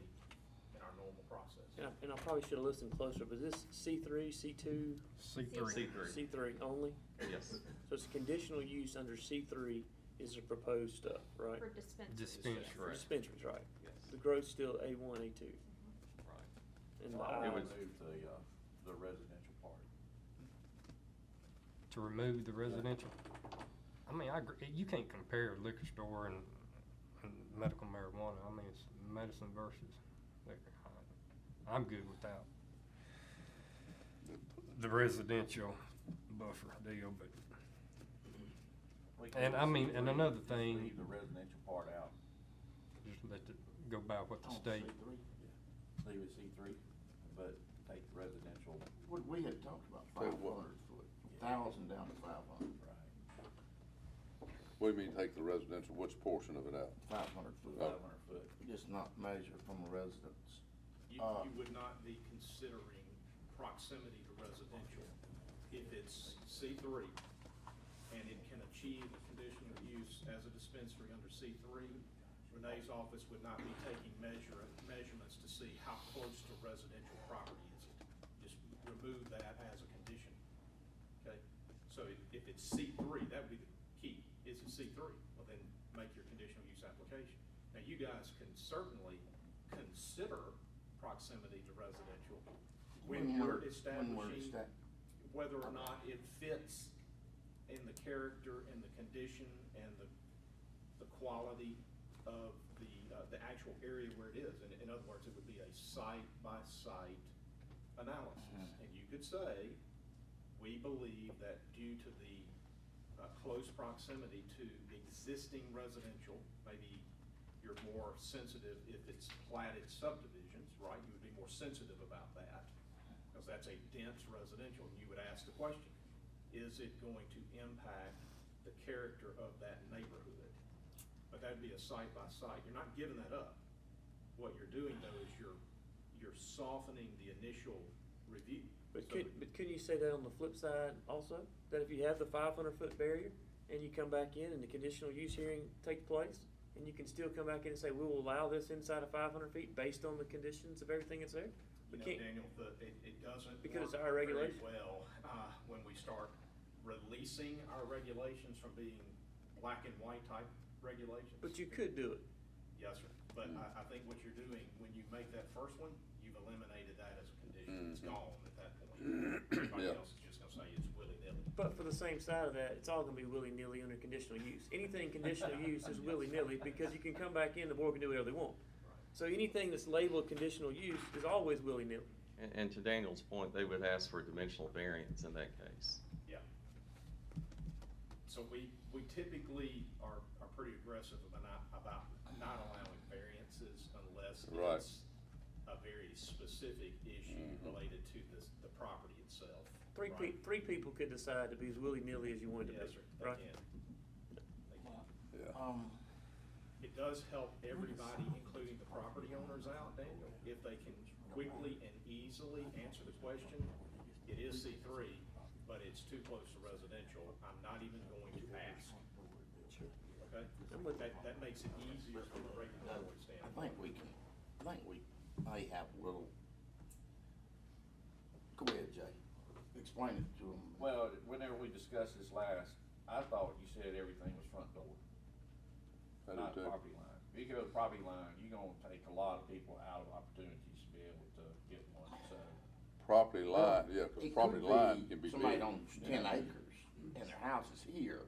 in our normal process. And I probably should have listened closer, but is this C3, C2, C3. C3 only? Yes. So it's a conditional use under C3 is the proposed stuff, right? For dispensaries. Dispensary. For dispensaries, right? Yes. The growth's still A1, A2. Right. And the I I, It would would- move the residential part. To remove the residential. I mean, I agree, you can't compare a liquor store and medical marijuana. I mean, it's medicine versus liquor. I'm good without the residential buffer deal, but, We can and I mean, and leave- another just thing, Leave the residential part out. just let it go by what the On state. C3. Leave it C3, but take the residential. We had talked about Say what? 500 foot, 1,000 down to 500. What do you mean take the residential, which portion of it out? 500 foot. 500 foot. Just not measured from a residence. You would not be considering proximity to residential if it's C3 and it can achieve a conditional use as a dispensary under C3. Renee's office would not be taking measurements to see how close to residential property is it. Just remove that as a condition, okay? So if it's C3, that would be the key. Is it C3? Well, then make your conditional use application. Now, you guys can certainly consider proximity to residential when you're establishing whether or not it fits in the character and the condition and the quality of the actual area where it is. In other words, it would be a site-by-site analysis. And you could say, we believe that due to the close proximity to existing residential, maybe you're more sensitive if it's platted subdivisions, right? You would be more sensitive about that, because that's a dense residential, and you would ask the question, is it going to impact the character of that neighborhood? But that'd be a site-by-site. You're not giving that up. What you're doing, though, is you're softening the initial review. but So couldn't you say that on the flip side also? That if you have the 500-foot barrier and you come back in and the conditional use hearing takes place, and you can still come back in and say, we will allow this inside of 500 feet based on the conditions of everything that's there? You know, Daniel, it doesn't Because it's work our very regulation. well when we start releasing our regulations from being black and white type regulations. But you could do it. Yes, sir. But I think what you're doing, when you make that first one, you've eliminated that as a condition. It's gone at that point. Everybody Yeah. else is just gonna say it's willy-nilly. But for the same side of that, it's all gonna be willy-nilly under conditional use. Anything conditional use is willy-nilly because you can come back in, the board can do whatever they want. So anything that's labeled conditional use is always willy-nilly. And to Daniel's point, they would ask for a dimensional variance in that case. Yeah. So we typically are pretty aggressive about not allowing variances unless Right. it's a very specific issue related to the property itself. Three people could decide to be as willy-nilly as you wanted to be. Yes, sir, they Right? can. They can. Yeah. It does help everybody, including the property owners out, Daniel, if they can quickly and easily answer the question, it is C3, but it's too close to residential, I'm not even going to ask. Okay? That makes it easier from a regulatory I standpoint. think we may have a little, go ahead, Jay, explain it to them. Well, whenever we discussed this last, I thought you said everything was front door, I do not too. property line. If you go to property line, you're gonna take a lot of people out of opportunities to be able to get one, so. Property line, yeah, cause It property could line can be somebody big. owns 10 acres and their house is here,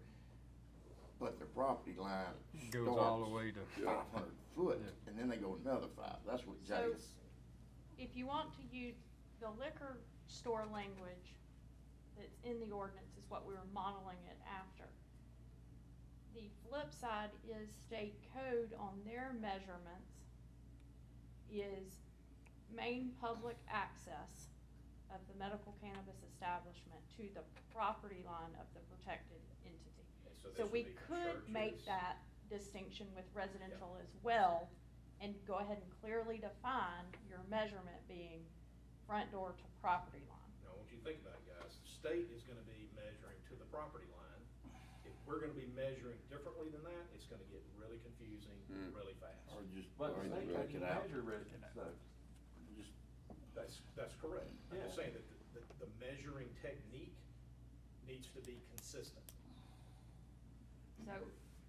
but their property line Goes all the starts way to. 500 foot, Yeah. and then they go another 5. That's what Jay So- is. If you want to use the liquor store language that's in the ordinance is what we were modeling it after. The flip side is state code on their measurements is main public access of the medical cannabis establishment to the property line of the protected entity. And this So would we be for could make churches. that distinction with residential as well and go ahead and clearly define your measurement being front door to property line. Now, I want you to think about it, guys. The state is gonna be measuring to the property line. If we're gonna be measuring differently than that, it's gonna get really confusing really fast. Or just, But or the they state take can it out. measure residents though. That's correct. I'm just saying that the measuring technique needs to be consistent. So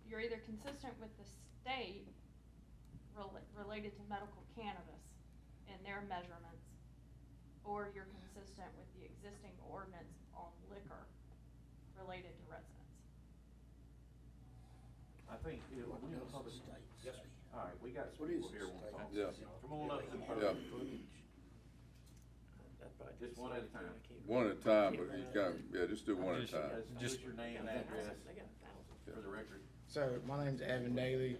you're either consistent with the state related to medical cannabis and their measurements, or you're consistent with the existing ordinance on liquor related to residents. I think, you know, we have a public. Yes, sir. All right, we got some What is people here the want to talk. Yeah. Come on up to the Yeah. podium. Just one at a time. One at a time, but you got, yeah, just do one at a time. Just your name and address They got 1,000. for the record. So, my name's Evan Daly.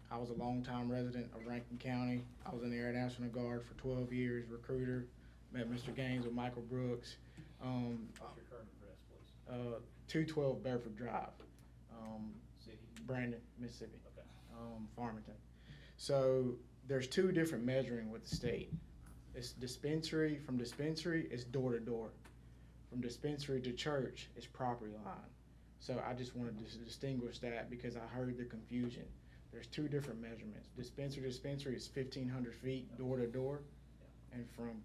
I was a longtime resident of Rankin County. I was in the Air National Guard for 12 years, recruiter. Met Mr. Gaines with Michael Brooks. What's your current address, please? 212 Bedford Drive, City? Brandon, Mississippi, Okay. Farmington. So, there's two different measuring with the state. It's dispensary, from dispensary, it's door to door. From dispensary to church, it's property line. So I just wanted to distinguish that because I heard the confusion. There's two different measurements. Dispensary to dispensary is 1,500 feet door to door. And from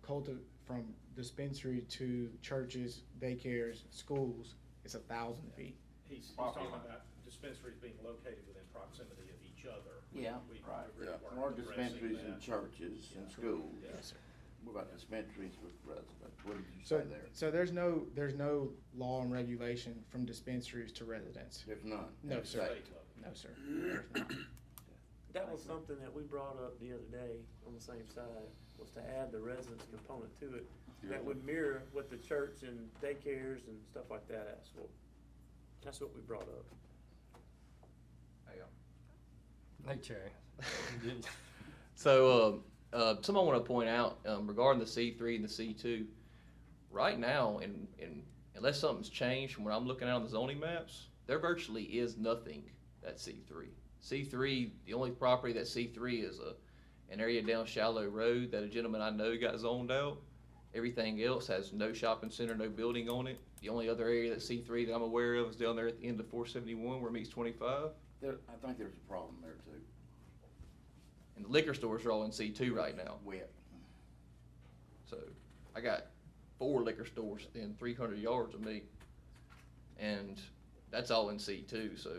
dispensary to churches, daycares, schools, it's 1,000 feet. He's Property talking line. about dispensaries being located within proximity of each other. Yeah, right. we Yeah. weren't More addressing dispensaries and that. churches and schools. Yes, sir. What about dispensaries with residents? What did you So, say there? so there's no law and regulation from dispensaries to residents. There's none. No, in the sir. state. State level. No, sir. There's not. That was something that we brought up the other day on the same side, was to add the residence component to it. That would mirror what the church and daycares and stuff like that asked for. That's what we brought up. Hey, Cherry. So, something I want to point out regarding the C3 and the C2. Right now, and unless something's changed from what I'm looking at on the zoning maps, there virtually is nothing that's C3. C3, the only property that's C3 is an area down Shallow Road that a gentleman I know got zoned out. Everything else has no shopping center, no building on it. The only other area that's C3 that I'm aware of is down there at the end of 471 where it meets 25. I think there's a problem there too. And the liquor stores are all in C2 right now. Wet. So I got 4 liquor stores within 300 yards of me. And that's all in C2, so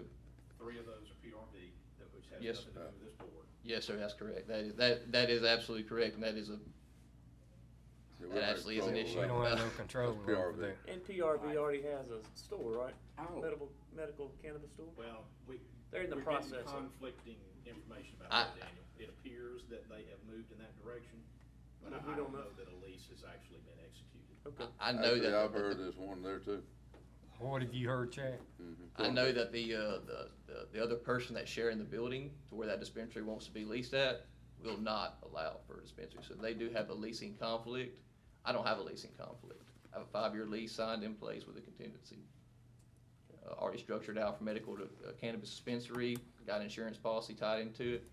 3 of those are PRV, which has Yes, nothing to do with this board. yes, sir, that's correct. That is absolutely correct, and that is that actually is an issue. We don't have no control That's over PRV. there. And PRV already has a store, right? Oh. Medical cannabis store? Well, They're in the we're getting process of- conflicting information about I- that, Daniel. It appears that they have moved in that direction, but No, I we don't don't know know. that a lease has actually been executed. Okay. I know Actually, that. I've heard there's one there too. What have you heard, Chad? I know that the other person that's sharing the building to where that dispensary wants to be leased at will not allow for a dispensary. So they do have a leasing conflict. I don't have a leasing conflict. I have a 5-year lease signed in place with a contingency. Already structured out from medical to cannabis dispensary, got an insurance policy tied into it.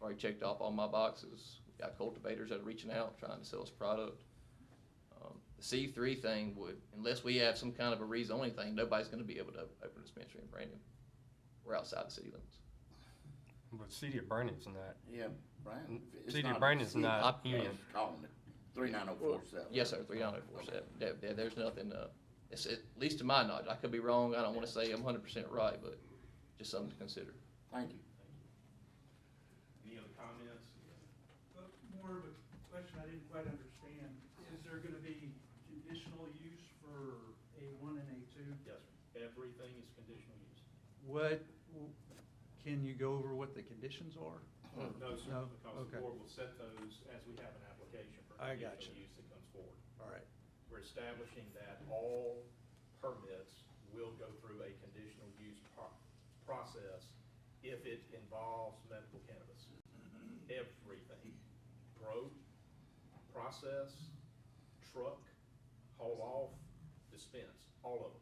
Already checked off all my boxes. Got cultivators that are reaching out, trying to sell us product. The C3 thing would, unless we have some kind of a rezoning thing, nobody's gonna be able to open a dispensary in Brandon. We're outside the city limits. But City of Brandon's not. Yeah, Brandon. It's City of not- Brandon's city, not I'm union. calling it 39047. Yes, sir, 39047. There's nothing, it's, at least to my knowledge, I could be wrong, I don't wanna say I'm 100% right, but just something to consider. Thank you. Any other comments? But more of a question I didn't quite understand. Is there gonna be conditional use for A1 and A2? Yes, sir. Everything is conditional use. Can you go over what the conditions are? No, sir, No? because Okay. the board will set those as we have an application for I conditional gotcha. use that comes forward. All right. We're establishing that all permits will go through a conditional use process if it involves medical cannabis. Everything, grow, process, truck, haul off, dispense, all of them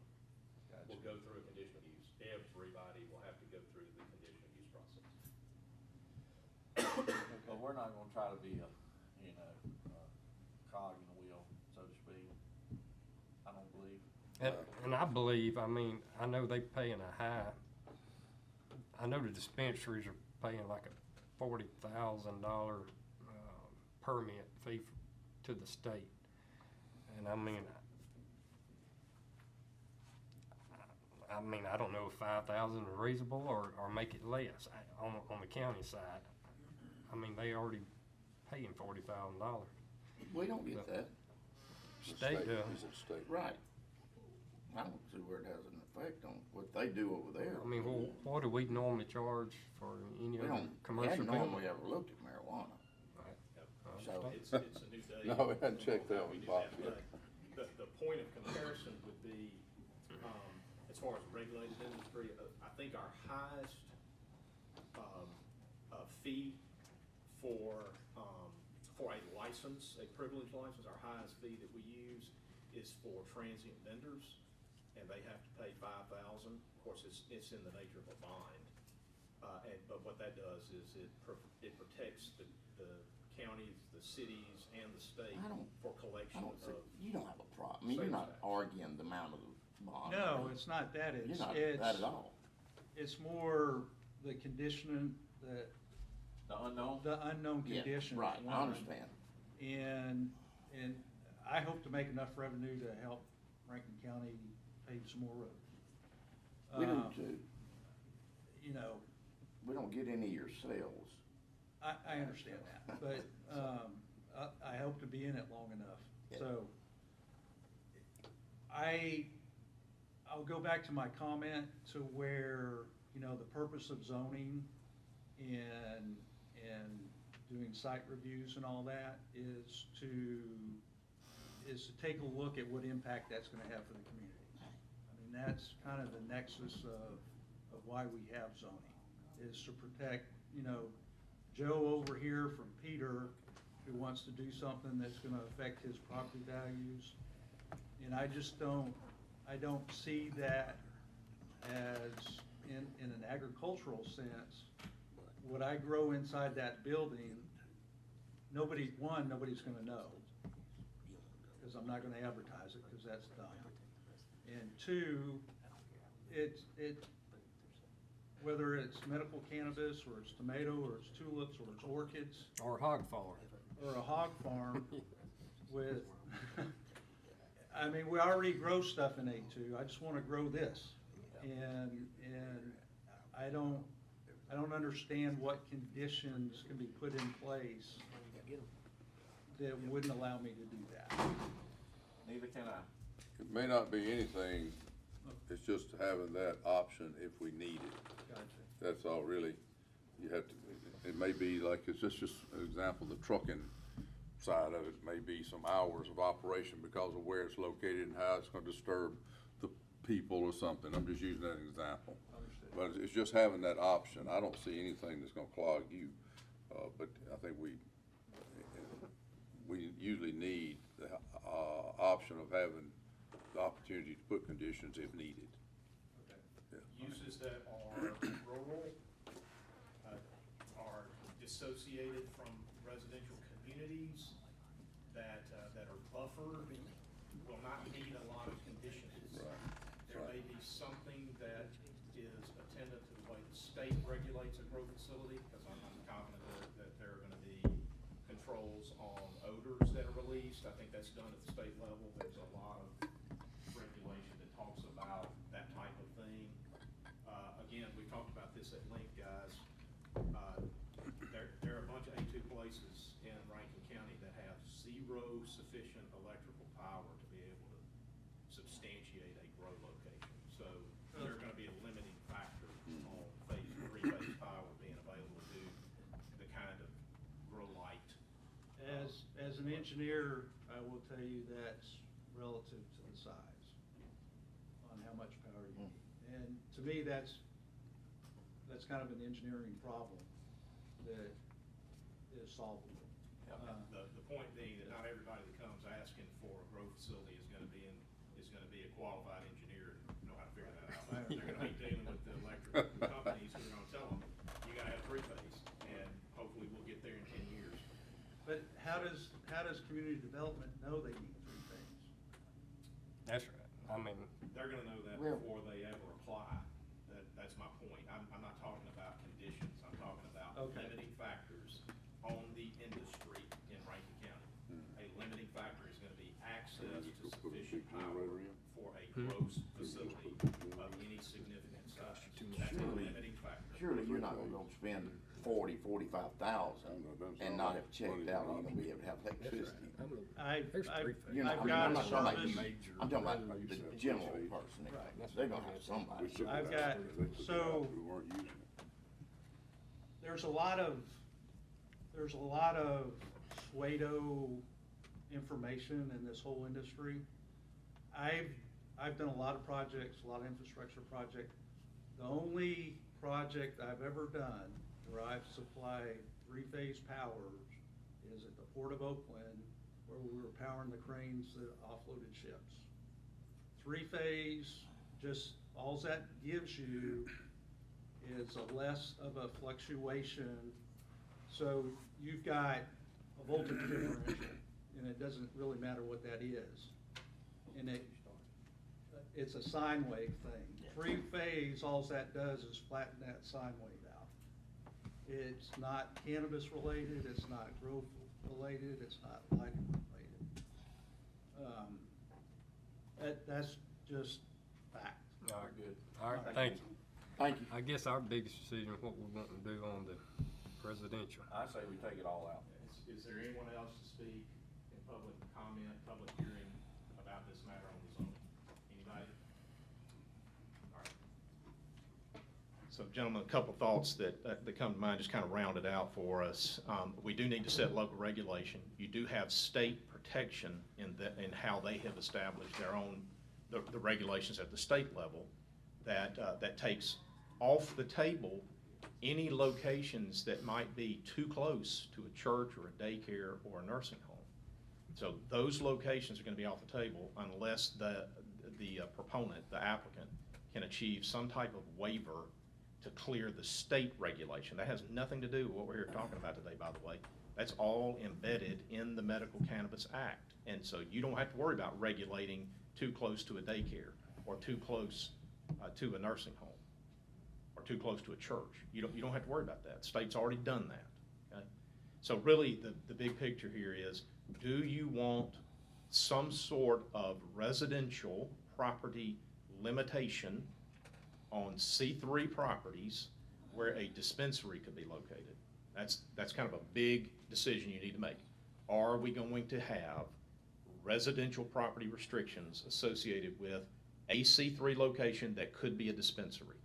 will go through a conditional use. Everybody will have to go through the conditional use process. But we're not gonna try to be a, cog in the wheel, so to speak. I don't believe. And I believe, I mean, I know they paying a high, I know the dispensaries are paying like a $40,000 permit fee to the state. And I mean, I don't know if 5,000 is reasonable or make it less on the county side. I mean, they already paying $40,000. We don't get that. State does. Is it state? Right. I don't see where it has an effect on what they do over there. I mean, well, what do we normally charge for any We other don't, commercial hadn't building? normally ever looked at marijuana. So, It's a new day. No, we hadn't checked that We one, do Bob, that today. The point of comparison would be, as far as regulated industry, I think our highest, fee for a license, a privilege license, our highest fee that we use is for transient vendors, and they have to pay $5,000. Of course, it's in the nature of a bind. But what that does is it protects the counties, the cities, and the state for collection of. You don't have a problem. I mean, you're not arguing the amount of the bond. No, it's not that. You're It's, not it's, that at all. it's more the conditioning, The unknown? the unknown Yeah, conditions. right, I one. understand. And I hope to make enough revenue to help Rankin County pave some more roads. We do too. You know, We don't get any of your sales. I understand that, but, I hope to be in it long enough. Yeah. So, I'll go back to my comment to where, you know, the purpose of zoning and doing site reviews and all that is to take a look at what impact that's gonna have for the community. I mean, that's kind of the nexus of why we have zoning, is to protect, you know, Joe over here from Peter, who wants to do something that's gonna affect his property values. And I just don't see that as, in an agricultural sense, what I grow inside that building, nobody's gonna know. Cause I'm not gonna advertise it, cause that's dumb. And two, whether it's medical cannabis, or it's tomato, or it's tulips, or it's orchids, Or hog farm. or a hog farm with, I mean, we already grow stuff in A2, I just wanna grow this. And I don't understand what conditions can be put in place that wouldn't allow me to do that. Neither can I. It may not be anything, it's just having that option if we need it. Gotcha. That's all really, you have to, it may be like, it's just an example, the trucking side of it may be some hours of operation because of where it's located and how it's gonna disturb the people or something. I'm just using that example. Understood. But it's just having that option. I don't see anything that's gonna clog you, but I think we usually need the, option of having the opportunity to put conditions if needed. Uses that are rural, are dissociated from residential communities, that are buffered, will not need a lot of conditions. Right. There may be something that is attendant to the way the state regulates a grow facility, because I'm confident that there are gonna be controls on odors that are released. I think that's done at the state level. There's a lot of regulation that talks about that type of thing. Again, we talked about this at length, guys. There are a bunch of A2 places in Rankin County that have zero sufficient electrical power to be able to substantiate a grow location. So they're gonna be a limiting factor on three-phase power being available to do the kind of grow light. As an engineer, I will tell you that's relative to the size on how much power you need. And to me, that's kind of an engineering problem that is solvable. The point being that not everybody that comes asking for a grow facility is gonna be a qualified engineer and know how to figure that out. They're gonna be dealing with the electric companies who are gonna tell them, you gotta have three-phase, and hopefully we'll get there in 10 years. But how does community development know they need three things? That's right. I mean, They're gonna know that Well- before they ever apply. That's my point. I'm not talking about conditions. I'm talking about Okay. limiting factors on the industry in Rankin County. A limiting gross facility of any significant size. That's a Surely- limiting factor. Surely you're not gonna spend 45,000 and not have checked out, you're gonna be able to have electricity. You're not, I've I'm got not talking about service. you, I'm talking about the general person, they're gonna have somebody. I've got, so, We weren't using it. there's a lot of pseudo information in this whole industry. I've done a lot of projects, a lot of infrastructure projects. The only project I've ever done where I've supplied three-phase powers is at the Port of Oakland, where we were powering the cranes that offloaded ships. Three-phase, just, all that gives you is a less of a fluctuation. So you've got a voltage differential, and it doesn't really matter what that is. And it's a sine wave thing. Three-phase, all that does is flatten that sine wave out. It's not cannabis related, it's not growth related, it's not lighting related. That's just fact. All right, good. All right, thank you. Thank you. I guess our biggest decision, what we want to do on the residential. I say we take it all out. Is there anyone else to speak in public comment, public hearing about this matter on the zoning? Anybody? All right. So gentlemen, a couple thoughts that come to mind, just kind of round it out for us. We do need to set local regulation. You do have state protection in how they have established their own, the regulations at the state level that takes off the table any locations that might be too close to a church or a daycare or a nursing home. So those locations are going to be off the table unless the proponent, the applicant, can achieve some type of waiver to clear the state regulation. That has nothing to do with what we're here talking about today, by the way. That's all embedded in the Medical Cannabis Act. And so you don't have to worry about regulating too close to a daycare or too close to a nursing home or too close to a church. You don't have to worry about that. The state's already done that. Okay? So really the big picture here is, do you want some sort of residential property limitation on C3 properties where a dispensary could be located? That's kind of a big decision you need to make. Are we going to have residential property restrictions associated with a C3 location that could be a dispensary?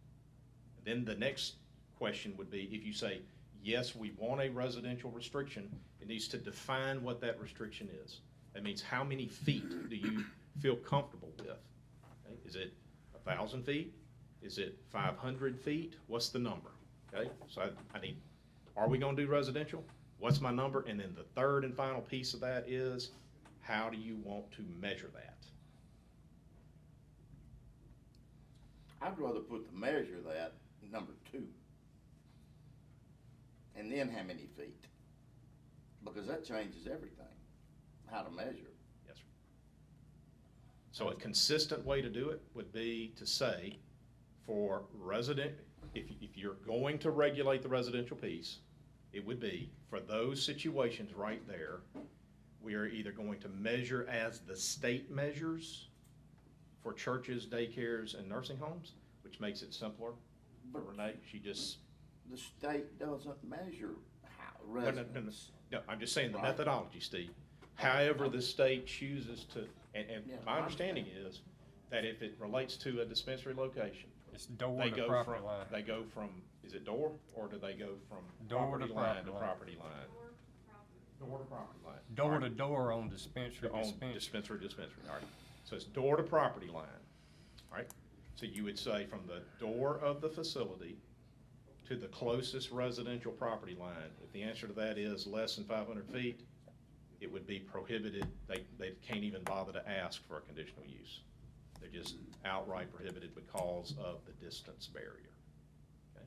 Then the next question would be, if you say, yes, we want a residential restriction, it needs to define what that restriction is. That means how many feet do you feel comfortable with? Okay? Is it 1,000 feet? Is it 500 feet? What's the number? Okay, so I need, are we gonna do residential? What's my number? And then the third and final piece of that is, how do you want to measure that? I'd rather put the measure that number 2. And then how many feet? Because that changes everything, how to measure. Yes, sir. So a consistent way to do it would be to say, for resident, if you're going to regulate the residential piece, it would be, for those situations right there, we are either going to measure as the state measures for churches, daycares, and nursing homes, which makes it simpler for Renee. She just... The state doesn't measure how No, residents. No, I'm just saying the Right. methodology, Steve. However the state chooses to, and Yeah, my I understanding is that if it relates to a dispensary location, It's door they to go property from, line. they go from, is it door, or do they go from Door to property line to property line. property line? Door to property line. Door All to right. door on dispensary, On dispensary. dispensary, all right. So it's door to property line, all right? So you would say from the door of the facility to the closest residential property line. If the answer to that is less than 500 feet, it would be prohibited. They can't even bother to ask for a conditional use. They're just outright prohibited because of the distance barrier. Okay.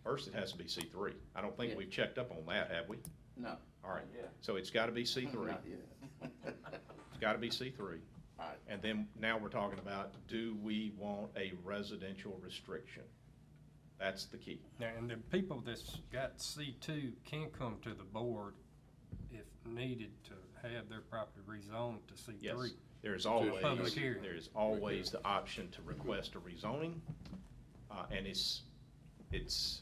First, it has to be C3. I don't think Yeah. we've checked up on that, have we? No. All right. Yeah. So it's got to be C3. Not yet. It's got to be C3. All right. And then now we're talking about, do we want a residential restriction? That's the key. Now, and the people that's got C2 can come to the board if needed to have their property rezoned to C3. Yes. There's Public always, hearing. there's always the option to request a rezoning, and it's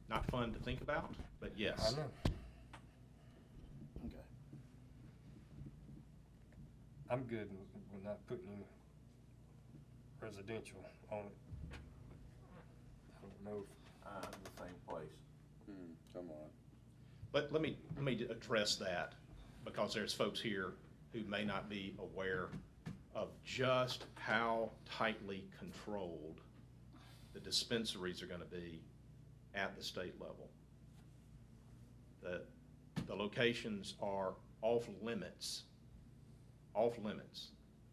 not fun to think about, but yes. I know. Okay. I'm good with not putting any residential on it. I don't know. I'm in the same place. Come on. Let me address that, because there's folks here who may not be aware of just how tightly controlled the dispensaries are gonna be at the state level. The locations are off limits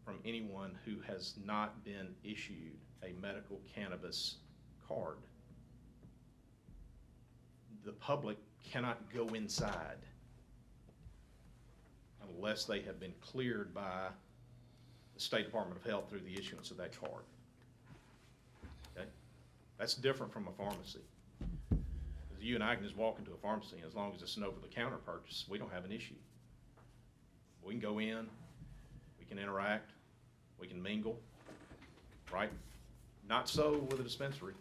from anyone who has not been issued a medical cannabis card. The public cannot go inside unless they have been cleared by the State Department of Health through the issuance of that card. Okay? That's different from a pharmacy. You and I can just walk into a pharmacy, and as long as it's an over-the-counter purchase, we don't have an issue. We can go in, we can interact, we can mingle, right? Not so with a dispensary.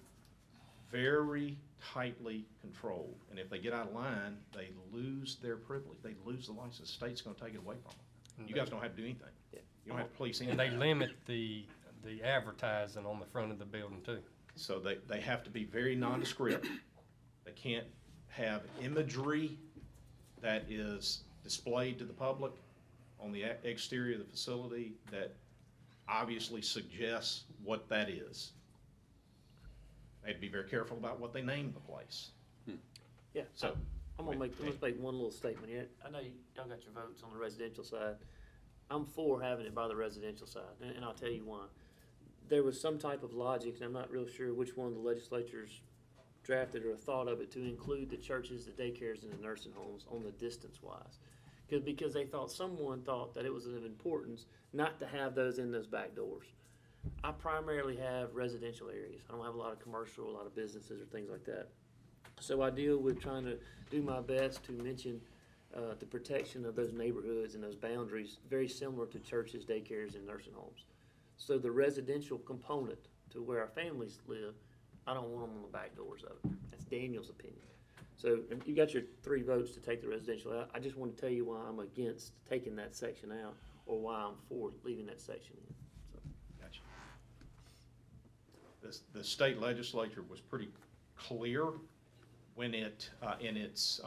Very tightly controlled, and if they get out of line, they lose their privilege. They lose the license. The state's gonna take it away from them. You guys don't have to do anything. Yeah. You don't have to police And anything. they limit the advertising on the front of the building too. So they have to be very nondescript. They can't have imagery that is displayed to the public on the exterior of the facility that obviously suggests what that is. They have to be very careful about what they name the place. Yeah, So, let's make one little statement here. I know y'all got your votes on the residential side. I'm for having it by the residential side, and I'll tell you why. There was some type of logic, and I'm not real sure which one of the legislatures drafted or thought of it, to include the churches, the daycares, and the nursing homes on the distance-wise. Because they thought, someone thought that it was of importance not to have those in those back doors. I primarily have residential areas. I don't have a lot of commercial, a lot of businesses or things like that. So I deal with trying to do my best to mention the protection of those neighborhoods and those boundaries, very similar to churches, daycares, and nursing homes. So the residential component to where our families live, I don't want them on the back doors of it. That's Daniel's opinion. So you got your 3 votes to take the residential out. I just want to tell you why I'm against taking that section out, or why I'm for leaving that section in. So. Gotcha. The state legislature was pretty clear when it, in its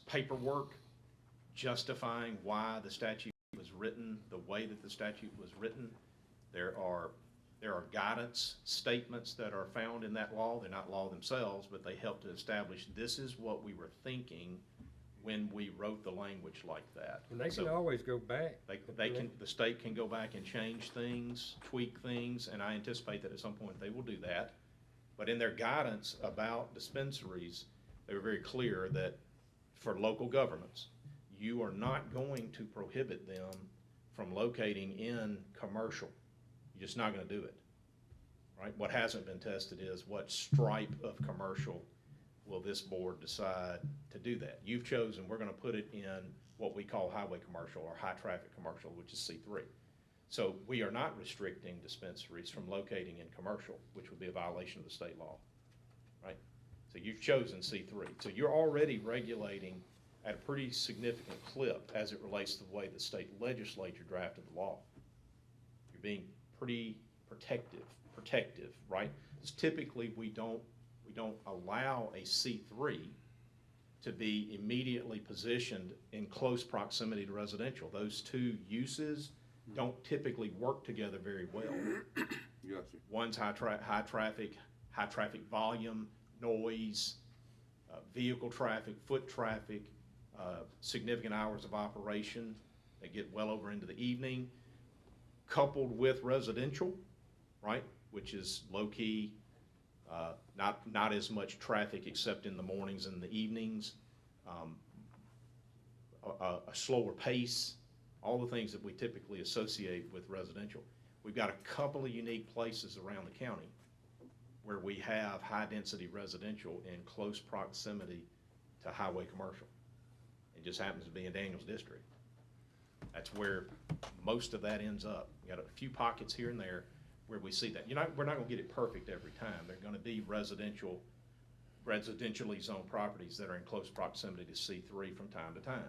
paperwork justifying why the statute was written the way that the statute was written. There are guidance statements that are found in that law. They're not law themselves, but they help to establish this is what we were thinking when we wrote the language like that. And they can always go back. The state can go back and change things, tweak things, and I anticipate that at some point they will do that. But in their guidance about dispensaries, they were very clear that for local governments, you are not going to prohibit them from locating in commercial. You're just not gonna do it, right? What hasn't been tested is what stripe of commercial will this board decide to do that. You've chosen, we're gonna put it in what we call highway commercial or high traffic commercial, which is C3. So we are not restricting dispensaries from locating in commercial, which would be a violation of the state law, right? So you've chosen C3. So you're already regulating at a pretty significant clip as it relates to the way the state legislature drafted the law. You're being pretty protective, right? Because typically we don't allow a C3 to be immediately positioned in close proximity to residential. Those two uses don't typically work together very well. Gotcha. One's high traffic volume, noise, vehicle traffic, foot traffic, significant hours of operation that get well over into the evening, coupled with residential, right, which is low-key, not as much traffic except in the mornings and the evenings, a slower pace, all the things that we typically associate with residential. We've got a couple of unique places around the county where we have high-density residential in close proximity to highway commercial. It just happens to be in Daniels District. That's where most of that ends up. You got a few pockets here and there where we see that. We're not gonna get it perfect every time. There are gonna be residentially zoned properties that are in close proximity to C3 from time to time.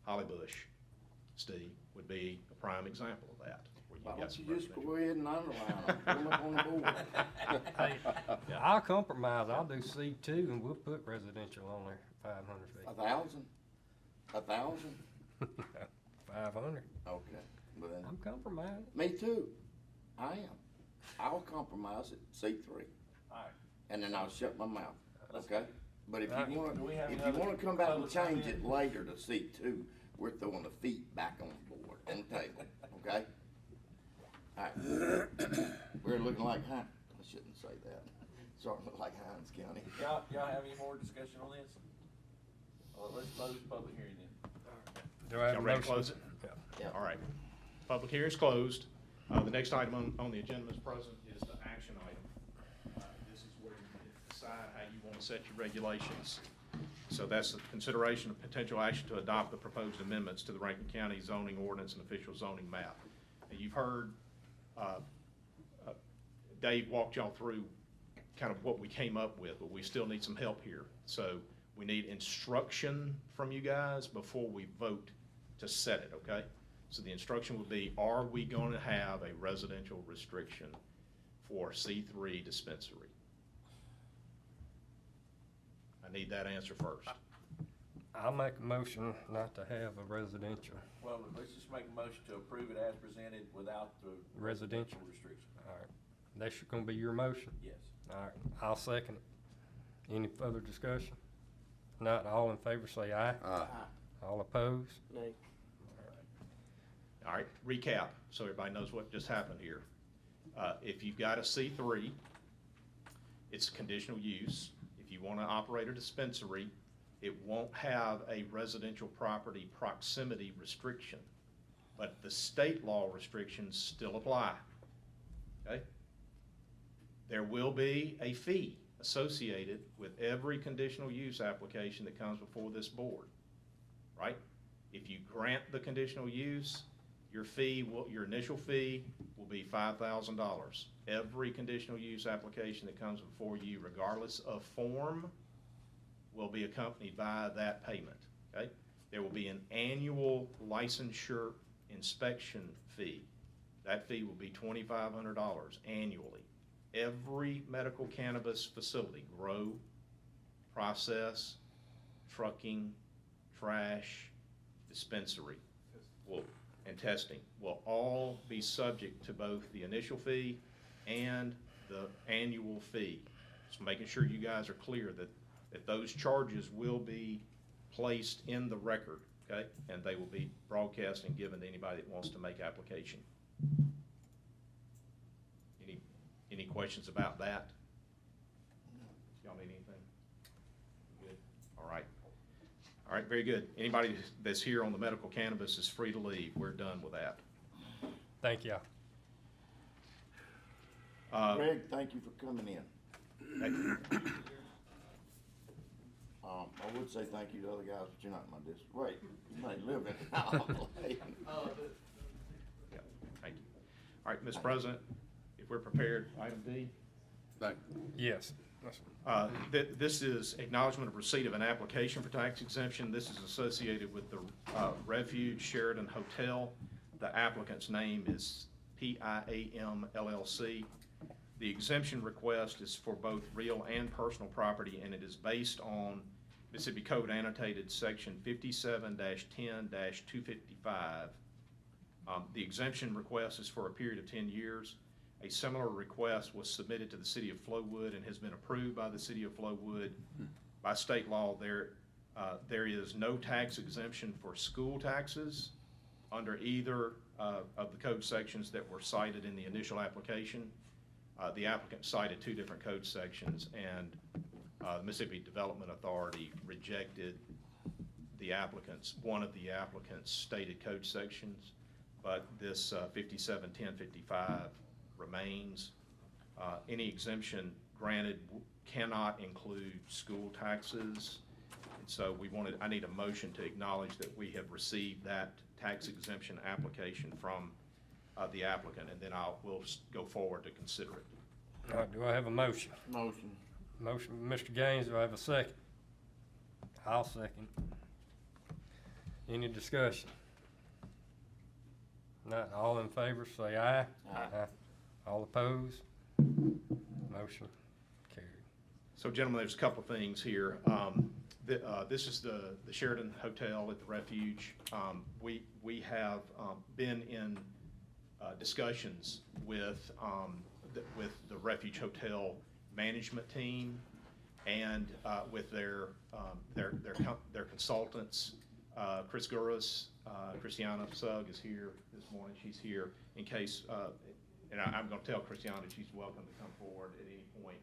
Holly Bush, Steve, would be a prime example of that. Where Why got don't some you just residential. go ahead and underline them, put them up on the board? Yeah, I'll compromise, I'll do C2 and we'll put residential on there, 500 feet. 1,000? 1,000? 500, Okay, but then, I'm compromising. me too, I am. I'll compromise at C3, Alright, and then I'll shut my mouth, okay? But if Alright. you wanna, Do we have if any you wanna other come back and public change comment? it later to C2, we're throwing the feet back on the board, on the table, okay? Alright, we're looking like I shouldn't say that, starting to look like Hines County. y'all have any more discussion on this? Well, let's close the public hearing then. Do I have a Y'all ready to motion? close it? Yeah. All right. Public hearing is closed. The next item on the agenda, Mr. President, is the action item. This is where you decide how you want to set your regulations. So that's the consideration of potential action to adopt the proposed amendments to the Rankin County zoning ordinance and official zoning map. And you've heard Dave walked y'all through kind of what we came up with, but we still need some help here. So we need instruction from you guys before we vote to set it, okay? So the instruction would be, are we going to have a residential restriction for C3 dispensary? I need that answer first. I'll make a motion not to have a residential. Well, let's just make a motion to approve it as presented without the Residential. restriction. All right, that's gonna be your motion? Yes. All right, I'll second it. Any further discussion? Not all in favor, say aye. Aye. All opposed? Nay. All right, recap, so everybody knows what just happened here. If you've got a C3, it's a conditional use. If you want to operate a dispensary, it won't have a residential property proximity restriction, but the state law restrictions still apply, okay? There will be a fee associated with every conditional use application that comes before this board, right? If you grant the conditional use, your initial fee will be $5,000. Every conditional use application that comes before you, regardless of form, will be accompanied by that payment, okay? There will be an annual licensure inspection fee. That fee will be $2,500 annually. Every medical cannabis facility, grow, process, trucking, trash, dispensary, and testing will all be subject to both the initial fee and the annual fee. Just making sure you guys are clear that those charges will be placed in the record, okay? And they will be broadcast and given to anybody that wants to make application. Any questions about that? Y'all need anything? Good, all right. All right, very good. Anybody that's here on the medical cannabis is free to leave. We're done with that. Thank you. Greg, thank you for coming in. Thank you. I would say thank you to other guys, but you're not in my district. Wait, you may live in it. Yeah, thank you. All right, Mr. President, if we're prepared, item D. Thank you. Yes. This is acknowledgement of receipt of an application for tax exemption. This is associated with the Refuge Sheraton Hotel. The applicant's name is PIAM LLC. The exemption request is for both real and personal property, and it is based on Mississippi Code annotated section 57-10-255. The exemption request is for a period of 10 years. A similar request was submitted to the city of Flowood and has been approved by the city of Flowood. By state law, there is no tax exemption for school taxes under either of the code sections that were cited in the initial application. The applicant cited two different code sections, and the Mississippi Development Authority rejected one of the applicant's stated code sections, but this 57-10-55 remains. Any exemption granted cannot include school taxes. So I need a motion to acknowledge that we have received that tax exemption application from the applicant, and then we'll go forward to consider it. All right, do I have a motion? Motion. Motion by Mr. Gaines, do I have a second? I'll second. Any discussion? Not all in favor, say aye. Aye. All opposed? Motion carried. So gentlemen, there's a couple of things here. This is the Sheraton Hotel at the Refuge. We have been in discussions with the Refuge Hotel management team and with their consultants. Chris Gurus, Christiana Sugg is here this morning. She's here in case, and I'm going to tell Christiana she's welcome to come forward at any point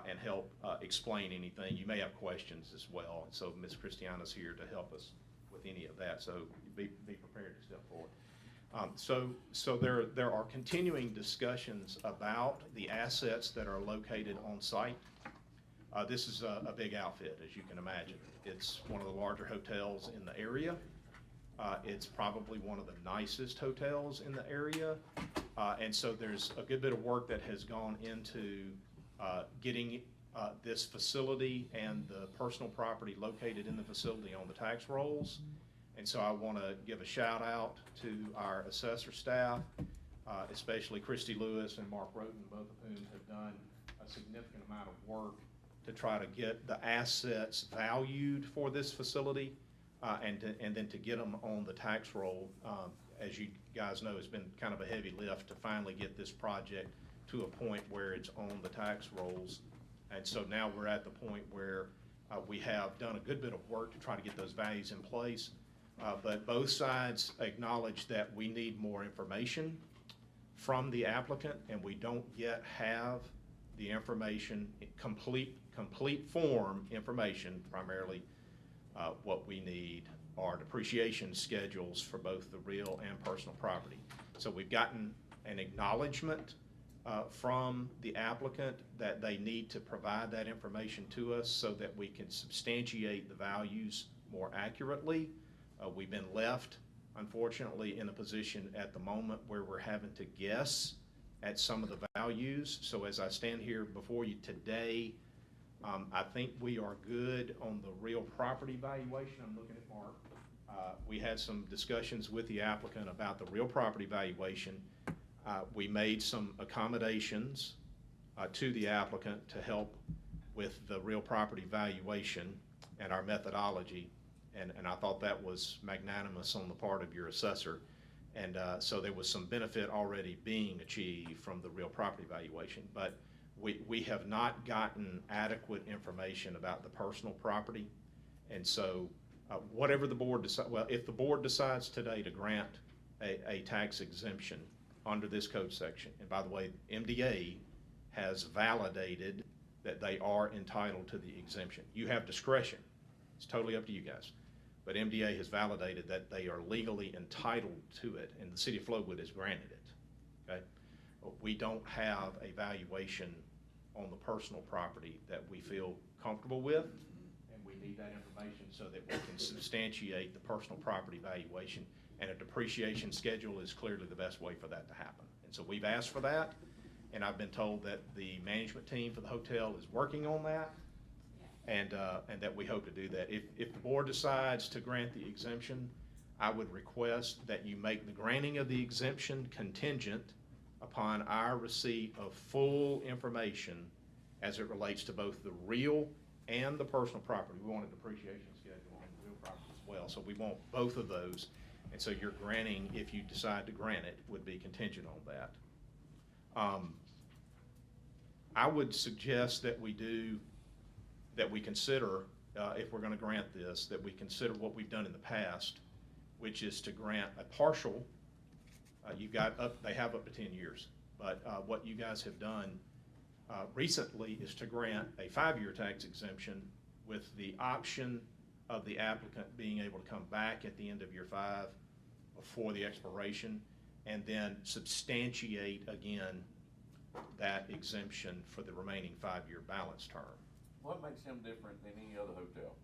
and help explain anything. You may have questions as well. So Ms. Christiana's here to help us with any of that. So be prepared to step forward. So there are continuing discussions about the assets that are located on site. This is a big outfit, as you can imagine. It's one of the larger hotels in the area. It's probably one of the nicest hotels in the area. And so there's a good bit of work that has gone into getting this facility and the personal property located in the facility on the tax rolls. And so I want to give a shout out to our assessor staff, especially Christy Lewis and Mark Roten, both of whom have done a significant amount of work to try to get the assets valued for this facility and then to get them on the tax roll. As you guys know, it's been kind of a heavy lift to finally get this project to a point where it's on the tax rolls. And so now we're at the point where we have done a good bit of work to try to get those values in place. But both sides acknowledge that we need more information from the applicant, and we don't yet have the information, complete form information. Primarily, what we need are depreciation schedules for both the real and personal property. So we've gotten an acknowledgement from the applicant that they need to provide that information to us so that we can substantiate the values more accurately. We've been left, unfortunately, in a position at the moment where we're having to guess at some of the values. So as I stand here before you today, I think we are good on the real property valuation. I'm looking at Mark. We had some discussions with the applicant about the real property valuation. We made some accommodations to the applicant to help with the real property valuation and our methodology. And I thought that was magnanimous on the part of your assessor. And so there was some benefit already being achieved from the real property valuation. But we have not gotten adequate information about the personal property. And so whatever the board decides, well, if the board decides today to grant a tax exemption under this code section, and by the way, MDA has validated that they are entitled to the exemption. You have discretion. It's totally up to you guys. But MDA has validated that they are legally entitled to it, and the city of Flowood has granted it, okay? But we don't have a valuation on the personal property that we feel comfortable with, and we need that information so that we can substantiate the personal property valuation, and a depreciation schedule is clearly the best way for that to happen. And so we've asked for that, and I've been told that the management team for the hotel is working on that, and that we hope to do that. If the board decides to grant the exemption, I would request that you make the granting of the exemption contingent upon our receipt of full information as it relates to both the real and the personal property. We want a depreciation schedule on the real property as well, so we want both of those. And so your granting, if you decide to grant it, would be contingent on that. I would suggest that we consider, if we're going to grant this, that we consider what we've done in the past, which is to grant a partial. They have up to 10 years, but what you guys have done recently is to grant a 5-year tax exemption with the option of the applicant being able to come back at the end of year 5 before the expiration and then substantiate again that exemption for the remaining 5-year balance term. What makes him different than any other hotel?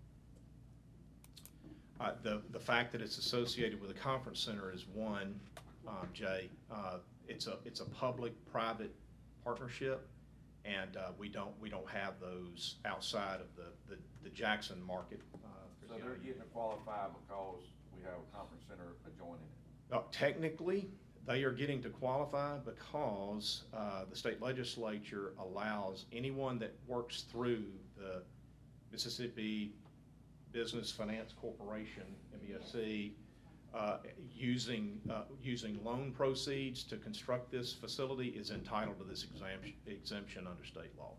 The fact that it's associated with a conference center is one, Jay. It's a public-private partnership, and we don't have those outside of the Jackson market. So they're getting to qualify because we have a conference center adjoining it? Technically, they are getting to qualify because the state legislature allows anyone that works through the Mississippi Business Finance Corporation, MBFC, using loan proceeds to construct this facility is entitled to this exemption under state law.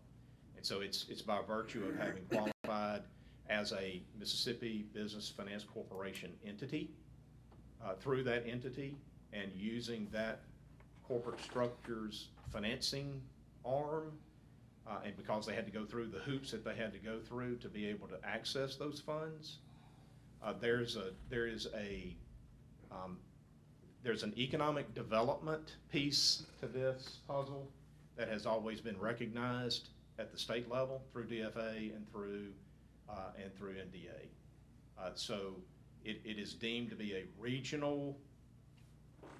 And so it's by virtue of having qualified as a Mississippi Business Finance Corporation entity, through that entity, and using that corporate structure's financing arm, and because they had to go through the hoops that they had to go through to be able to access those funds, there's an economic development piece to this puzzle that has always been recognized at the state level through DFA and through NDA. So it is deemed to be a regional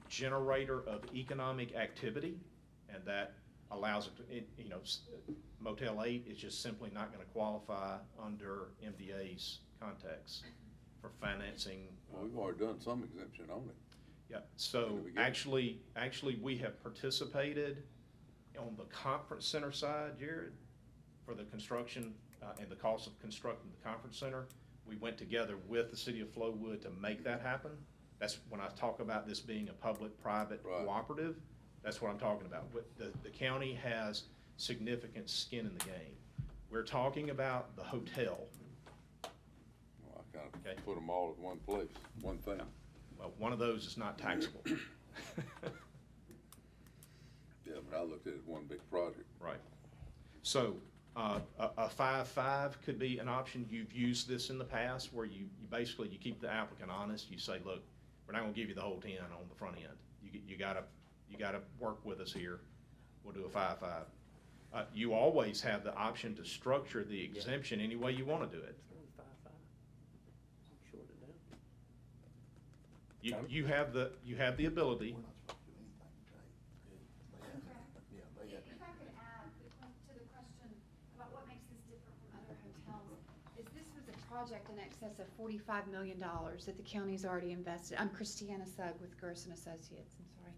generator of economic activity, and that allows it to, Motel 8 is just simply not going to qualify under MDA's context for financing. Well, we've already done some exemption on it. Yeah, so actually we have participated on the conference center side, Jared, for the construction and the cost of constructing the conference center. We went together with the city of Flowood to make that happen. That's when I talk about this being a public-private cooperative, that's what I'm talking about. The county has significant skin in the game. We're talking about the hotel. Well, I kind of put them all in one place, one thing. Well, one of those is not taxable. Yeah, but I looked at it as one big project. Right. So a 5-5 could be an option. You've used this in the past where you basically keep the applicant honest. You say, look, we're not gonna give you the whole 10 on the front end. You gotta work with us here. We'll do a 5-5. You always have the option to structure the exemption any way you wanna do it. You have the ability. If I could add to the question about what makes this different from other hotels, is this was a project in excess of $45 million that the county's already invested. I'm Christiana Sugg with Gerson Associates, I'm sorry.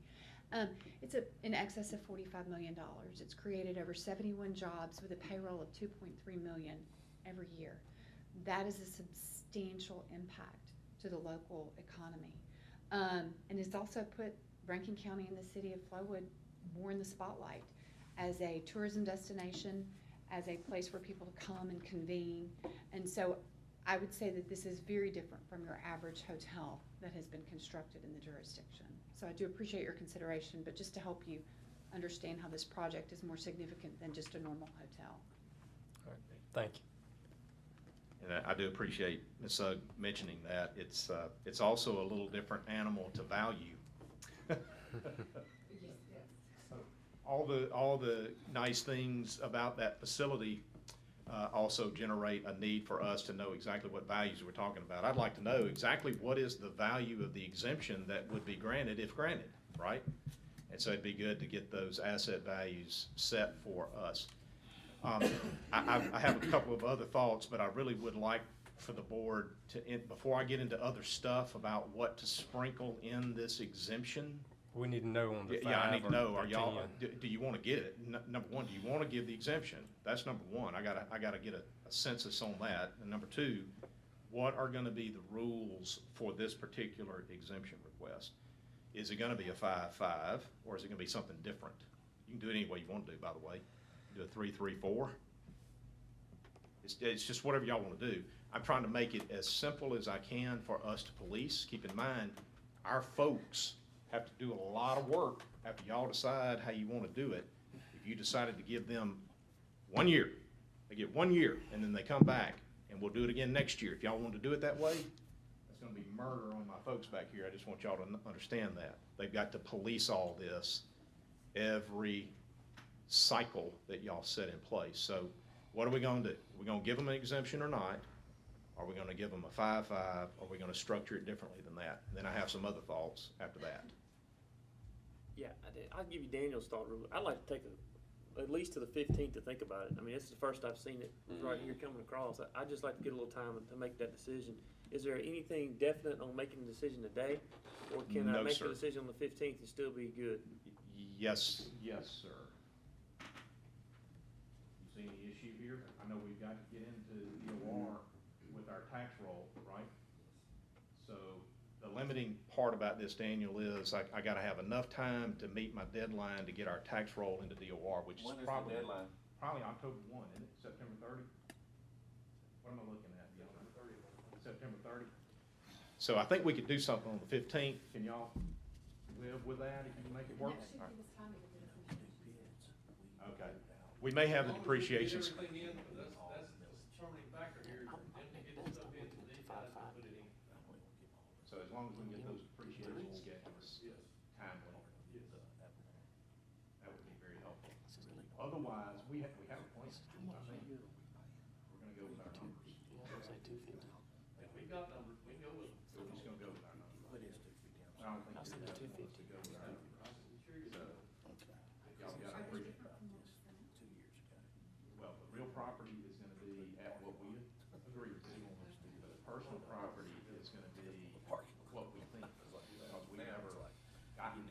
It's in excess of $45 million. It's created over 71 jobs with a payroll of $2.3 million every year. That is a substantial impact to the local economy. And it's also put Rankin County and the city of Flowood more in the spotlight as a tourism destination, as a place for people to come and convene. And so I would say that this is very different from your average hotel that has been constructed in the jurisdiction. So I do appreciate your consideration, but just to help you understand how this project is more significant than just a normal hotel. All right. Thank you. And I do appreciate Ms. Sugg mentioning that. It's also a little different animal to value. So all the nice things about that facility also generate a need for us to know exactly what values we're talking about. I'd like to know exactly what is the value of the exemption that would be granted if granted, right? And so it'd be good to get those asset values set for us. I have a couple of other thoughts, but I really would like for the board to, before I get into other stuff about what to sprinkle in this exemption. We need to know on the 5 Yeah, I need to know, or are the y'all, 10. do you wanna get it? Number one, do you wanna give the exemption? That's number one. I gotta get a census on that. And number two, what are gonna be the rules for this particular exemption request? Is it gonna be a 5-5, or is it gonna be something different? You can do it any way you wanna do, by the way. Do a 3-3-4. It's just whatever y'all wanna do. I'm trying to make it as simple as I can for us to police. Keep in mind, our folks have to do a lot of work after y'all decide how you wanna do it. If you decided to give them 1 year, they get 1 year, and then they come back, and we'll do it again next year. If y'all want to do it that way, that's gonna be murder on my folks back here. I just want y'all to understand that. They've got to police all this every cycle that y'all set in place. So what are we gonna do? We're gonna give them an exemption or not? Are we gonna give them a 5-5? Are we gonna structure it differently than that? Then I have some other thoughts after that. Yeah, I'll give you Daniel's thought. I'd like to take at least to the 15th to think about it. I mean, this is the first I've seen it right here coming across. I'd just like to get a little time to make that decision. Is there anything definite on making the decision today? Or can I No, make sir. the decision on the 15th and still be good? Yes, sir. You see any issue here? I know we've got to get into the DOR with our tax roll, right? So the limiting part about this, Daniel, is I gotta have enough time to meet my deadline to get our tax roll into DOR, which is When is the probably, deadline? probably October 1, isn't it? September 30? What am I looking at? September 30? So I think we could do something on the 15th. Can y'all live with that if you can make it work? All right. Okay. We may have the depreciations. That's the determining factor here, them to get the stuff in, these guys to put it in. So as long as we can get those depreciation schedules timely, that would be very helpful. Otherwise, we have a plan. I think we're gonna go with our numbers. If we got numbers, we can go with them. We're just gonna go with our numbers. I don't think you're gonna want us to go with our numbers. So, y'all got a brief. Well, the real property is gonna be at what we agreed to. The personal property is gonna be what we think, because we never gotten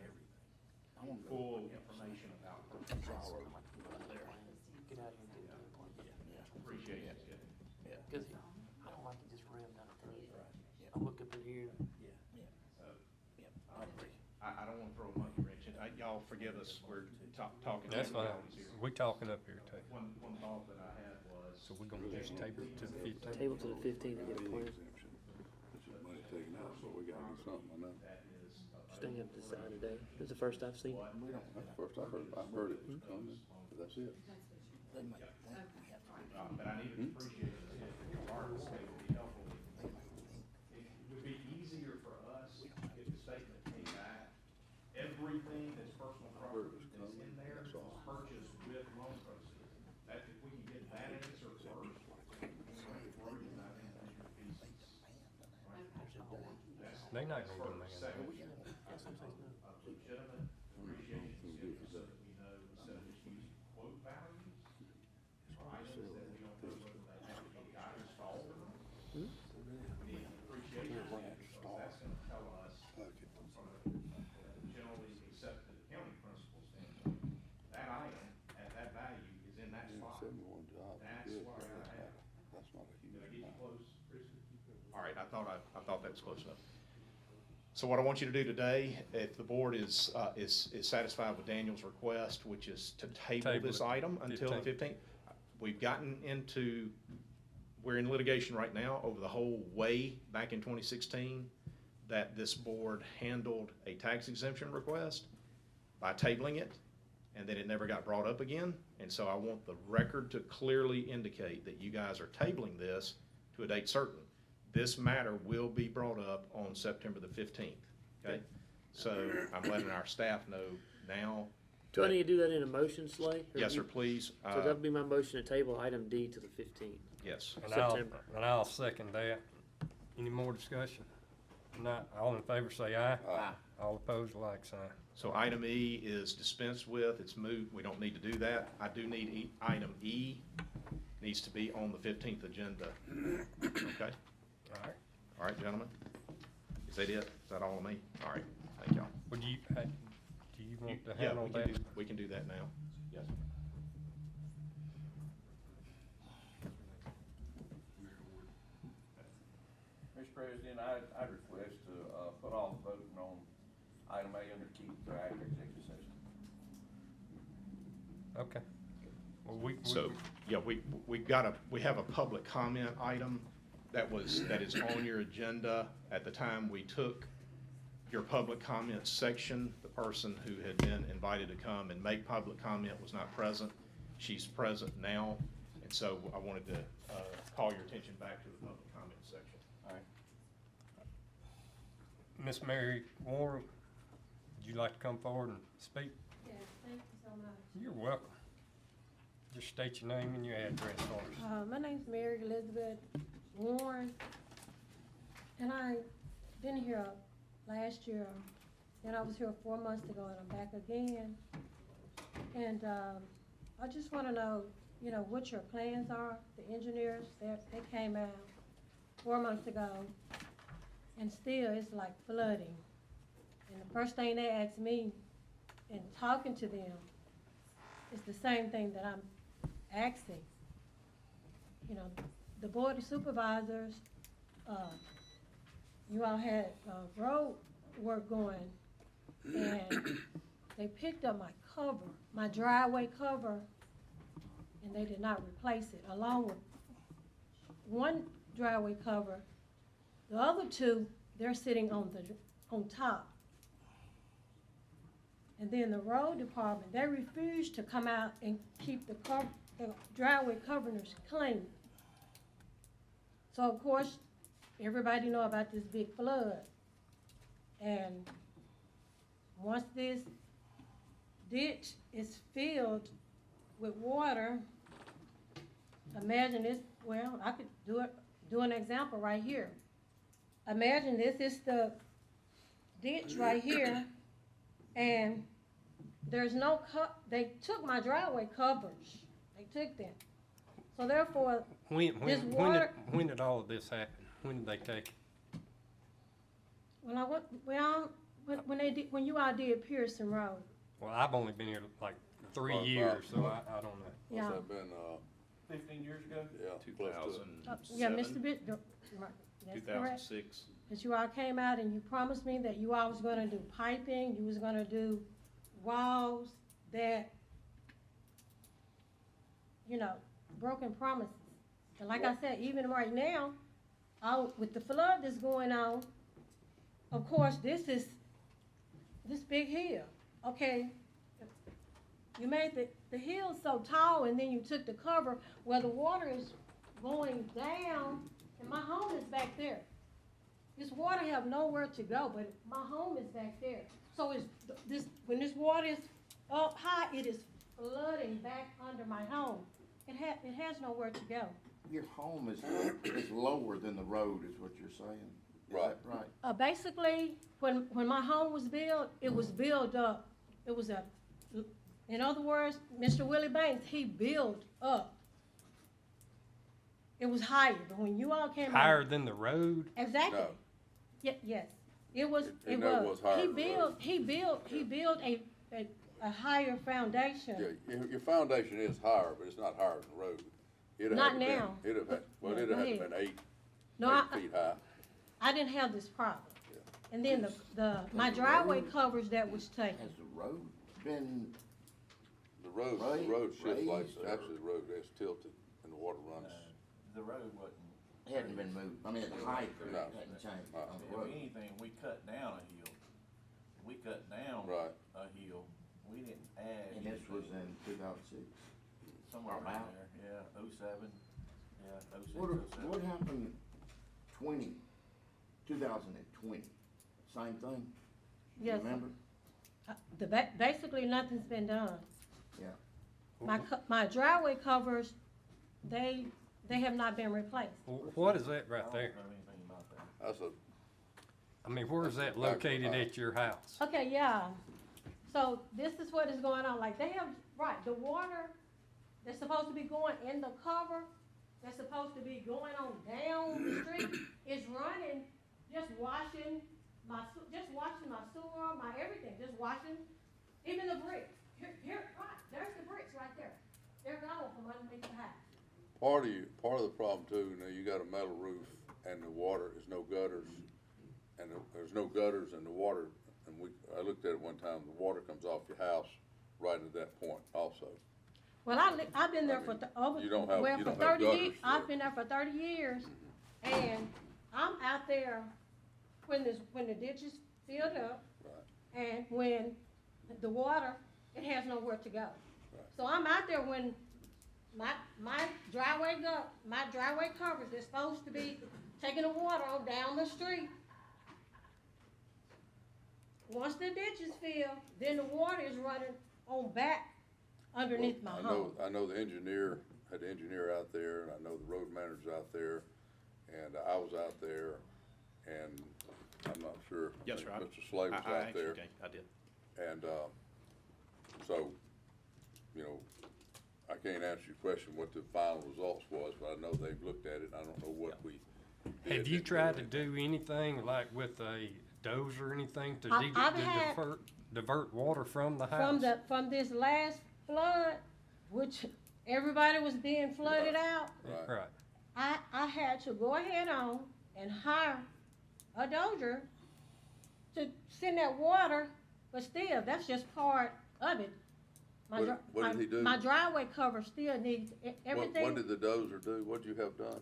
full information about personal property. Get out here and get it done. Appreciate it. Because I don't like to just ram down a throat. I look up in here. So, I don't wanna throw a monkey wrench in. Y'all forgive us, we're talking. That's fine. legalities here. We talking up here too. One thought that I had was. So we're gonna just table it to the 15th? Table to the 15th and get a plan. It's just money taken out, so we gotta do something, I know. Staying up this side today. This is the first I've seen. That's the first I heard it was coming, but that's it. But I need to appreciate it, if our state would be helpful. It would be easier for us if the statement came back, everything that's personal property that's in there is purchased with loan proceeds. That, if we can get that answer first, we're worried about individual pieces. Right? They not gonna First. do that. Second, a legitimate appreciation schedule so that we know, instead of just using quote values, for items that we don't know whether they have to be got installed or not. We need appreciation schedule, because that's gonna tell us from a generally accepted accounting principle standpoint, that item at that value is in that spot. Send me one job. That's Good, what I gotta have. that's not a Did I huge get you amount. close, Christie? All right, I thought that was close enough. So what I want you to do today, if the board is satisfied with Daniel's request, which is to table Table this it, item until the 15th, we've gotten into, we're in litigation right now over the whole way back in 2016 that this board handled a tax exemption request by tabling it, and then it never got brought up again. And so I want the record to clearly indicate that you guys are tabling this to a date certain. This matter will be brought up on September the 15th, okay? So I'm letting our staff know now. Do I need to do that in a motion, Slay? Or Yes, you- sir, please. So that'd be my motion to table item D to the 15th. Yes. September. And I'll second that. Any more discussion? Not, all in favor say aye. Aye. All opposed, like sign. So item E is dispensed with, it's moot, we don't need to do that. I do need item E, needs to be on the 15th agenda, okay? All right. All right, gentlemen? Is that it? Is that all of me? All right, thank y'all. Would you, do you want to Yeah, handle we that? can do, we can do that now. Yes. Mr. President, I'd request to, put off voting on item A under keep for after executive session. Okay. Well, we. So, yeah, we have a public comment item that is on your agenda. At the time we took your public comment section, the person who had been invited to come and make public comment was not present. She's present now, and so I wanted to, call your attention back to the public comment section. All right. Miss Mary Warren, would you like to come forward and speak? Yes, thank you so much. You're welcome. Just state your name and your address for us. My name's Mary Elizabeth born. And I been here last year, and I was here 4 months ago, and I'm back again. And I just want to know, you know, what your plans are. The engineers, they came out 4 months ago, and still it's like flooding. And the first thing they asked me in talking to them is the same thing that I'm asking. You know, the Board of Supervisors, you all had road work going, and they picked up my cover, my driveway cover, and they did not replace it, along with one driveway cover. The other two, they're sitting on top. And then the road department, they refused to come out and keep the driveway coverings clean. So of course, everybody know about this big flood. And once this ditch is filled with water, imagine this, well, I could do an example right here. Imagine this is the ditch right here, and there's no they took my driveway covers. They took them. So therefore, When water. when did all of this happen? When did they take it? When I went, when you all did Pearson Road. Well, I've only been here like 3 About years, so five. I don't know. Yeah. What's that been, 15 years ago? yeah, close to it. Yeah, Mr. Bit, right, that's correct. 2006. That you all came out and you promised me that you all was gonna do piping, you was gonna do walls, that, you know, broken promises. And like I said, even right now, with the flood that's going on, of course, this is this big hill. Okay, you made the hill so tall, and then you took the cover where the water is going down, and my home is back there. This water have nowhere to go, but my home is back there. So when this water is up high, it is flooding back under my home. It has nowhere to go. Your home is lower than the road, is what you're saying. Is Right. that right? Basically, when my home was built, it was built up. It was in other words, Mr. Willie Banks, he built up. It was higher, but when you all came Higher than the road? Exactly. No. Yes. It was. It never was higher than the road. He built a higher foundation. Yeah, your foundation is higher, but it's not higher than the road. It'd Not have to been- now. It'd have had, well, Yeah, it'd go have to ahead. been eight No, feet high. I didn't have this problem. And then my driveway covers that was taken. Has the road been, The road shifts like, raised or- actually, the road is tilted and the water runs. The road wasn't. hadn't been moved? I mean, the height No. hadn't changed on the If road. anything, we cut down a hill. We cut down Right. a hill. We didn't add. And this was anything. in 2006. Somewhere around about. there, yeah, 07, yeah, 06, What 07. what happened 2020? Same thing? You Yes, sir. remember? Basically, nothing's been done. Yeah. My driveway covers, they have not been replaced. What is that I right don't there? know anything about that. That's a, I mean, where is that That's the back of the located house. at your house? Okay, yeah. So this is what is going on. Like, they have, right, the water that's supposed to be going in the cover, that's supposed to be going on down the street, is running, just washing my sewer, my everything, just washing, even the bricks. Here, right, there's the bricks right there. They're gone from underneath the house. part of the problem too, you got a metal roof and the water is no gutters. And there's no gutters and the water, and I looked at it one time, the water comes off your house right at that point also. Well, I've been there for you don't have- you for don't have 30 years. gutters I've there. been there for 30 years, and I'm out there when the ditch is filled up, Right. and when the water, it has nowhere to go. Right. So I'm out there when my driveway covers is supposed to be taking the water on down the street. Once the ditch is filled, then the water is running on back underneath my Well, home. I know the engineer, had the engineer out there, and I know the road manager's out there, and I was out there, and I'm not sure. Yes, sir. Mr. Slade was I out actually there. came. I did. And, so, you know, I can't answer your question what the final results was, but I know they've looked at it. I don't know what we did. Have you didn't tried to anything. do anything like with a dozer or anything to I've had- divert water from the house? From this last flood, which everybody was being flooded out, Right. Right. I had to go ahead on and hire a dozer to send that water, but still, that's just part of it. What did he do? My driveway cover still needs everything. What did the dozer do? What'd you have done?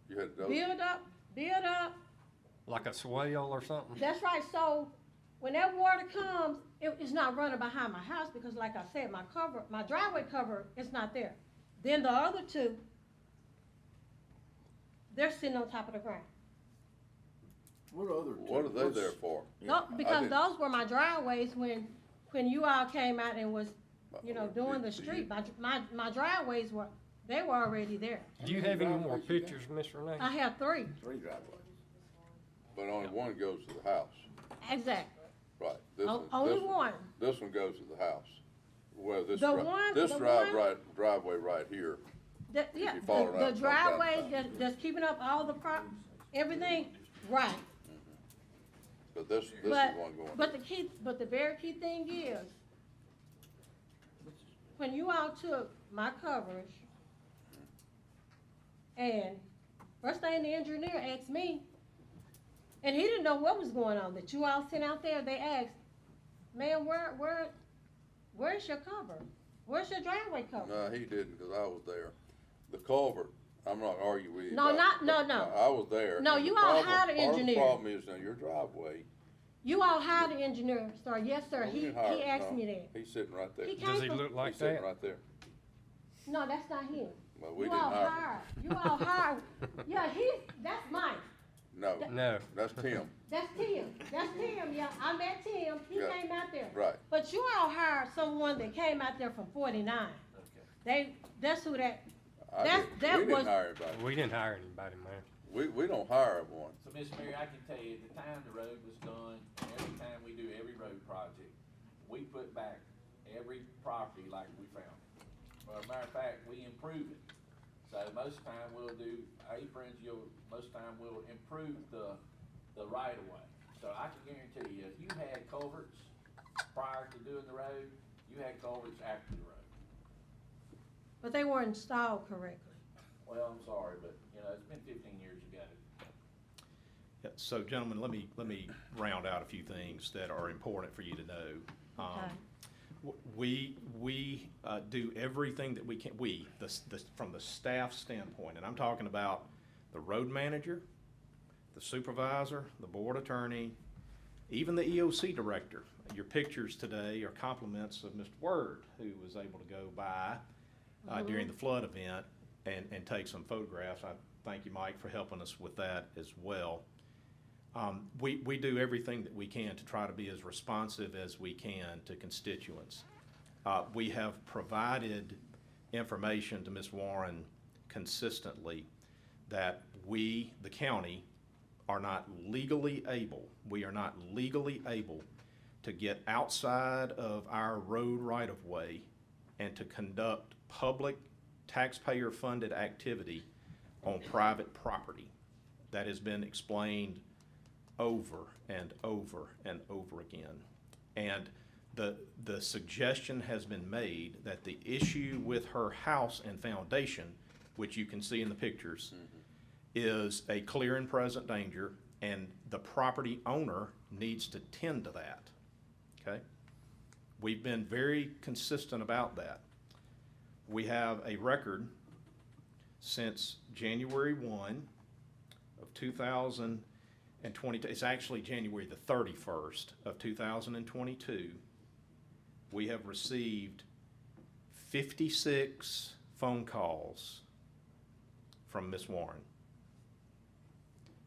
You had a dozer? Build up. Like a swale or something? That's right. So when that water comes, it's not running behind my house because, like I said, my driveway cover is not there. Then the other two, they're sitting on top of the ground. What other? What are they there for? No, because didn't- those were my driveways when you all came out and was, doing the Do you- street. My driveways were already there. Do you have any more pictures, Miss Renee? I have three. 3 driveways. But only one goes to the house. Exactly. Right. This Only this one. This one goes to the house. Well, this The one- the driveway right here. Yeah, you follow the around, driveway that's keeping up all the everything, right. But this is But, one going. but the very key thing is, when you all took my coverage, and first thing the engineer asked me, and he didn't know what was going on, that you all sent out there, they asked, man, where's your cover? Where's your driveway cover? No, he didn't, cause I was there. The culvert, I'm not arguing with you. No, about- no. I was there. No, and you the all problem- hired an engineer. Part of the problem is now your driveway. You all hired the engineer, sir, yes, sir, Oh, we he didn't hire him, asked no. me that. He's sitting right there. He came Does he from- look like He's sitting that? right there. No, that's not him. Well, we You didn't all hire him. hired, you all hired, yeah, that's Mike. No, No. that's Tim. That's Tim, yeah, I met Tim, he Yeah. came out there. Right. But you all hired someone that came out there from 49. That's who that, I That's- didn't- that we was- didn't hire anybody. We didn't hire anybody, man. We don't hire one. So, Miss Mary, I can tell you, the time the road was done, and every time we do every road project, we put back every property like we found it. Well, as a matter of fact, we improve it. So most time we'll do aprons, most time we'll improve the right of way. So I can guarantee you, if you had culverts prior to doing the road, you had culverts after the road. but they weren't installed correctly. Well, I'm sorry, but, it's been 15 years ago. Yeah, so gentlemen, let me round out a few things that are important for you to know. Okay. We do everything that we can, from the staff standpoint, and I'm talking about the road manager, the supervisor, the board attorney, even the EOC director. Your pictures today are compliments of Mr. Word, who was able to go by during the flood event and take some photographs. I thank you, Mike, for helping us with that as well. We do everything that we can to try to be as responsive as we can to constituents. We have provided information to Ms. Warren consistently that we, the county, are not legally able to get outside of our road right-of-way and to conduct public taxpayer-funded activity on private property. That has been explained over and over and over again. And the suggestion has been made that the issue with her house and foundation, which you can see in the pictures, is a clear and present danger, and the property owner needs to tend to that, okay? We've been very consistent about that. We have a record since January 1 of 2022. It's actually January the 31st of 2022. We have received 56 phone calls from Ms. Warren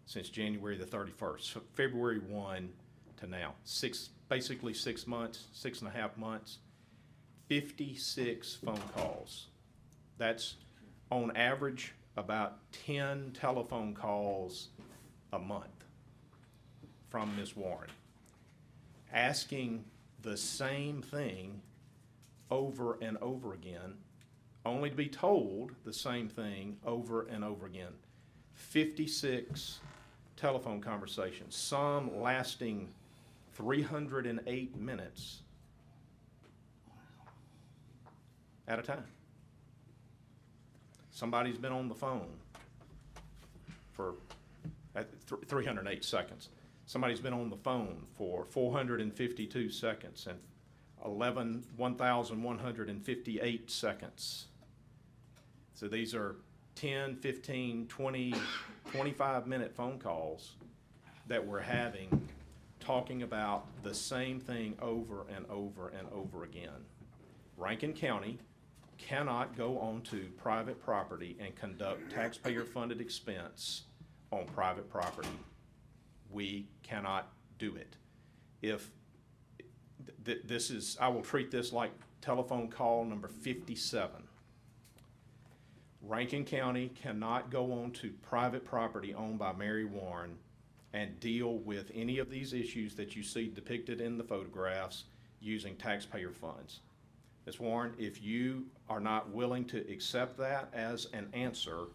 since January the 31st, so February 1 to now, basically 6 months, 6.5 months, 56 phone calls. That's on average about 10 telephone calls a month from Ms. Warren, asking the same thing over and over again, only to be told the same thing over and over again. 56 telephone conversations, some lasting 308 minutes at a time. Somebody's been on the phone for 308 seconds. Somebody's been on the phone for 452 seconds and 1,158 seconds. So these are 10, 15, 20, 25-minute phone calls that we're having, talking about the same thing over and over and over again. Rankin County cannot go onto private property and conduct taxpayer-funded expense on private property. We cannot do it. If this is, I will treat this like telephone call number 57. Rankin County cannot go onto private property owned by Mary Warren and deal with any of these issues that you see depicted in the photographs using taxpayer funds. Ms. Warren, if you are not willing to accept that as an answer,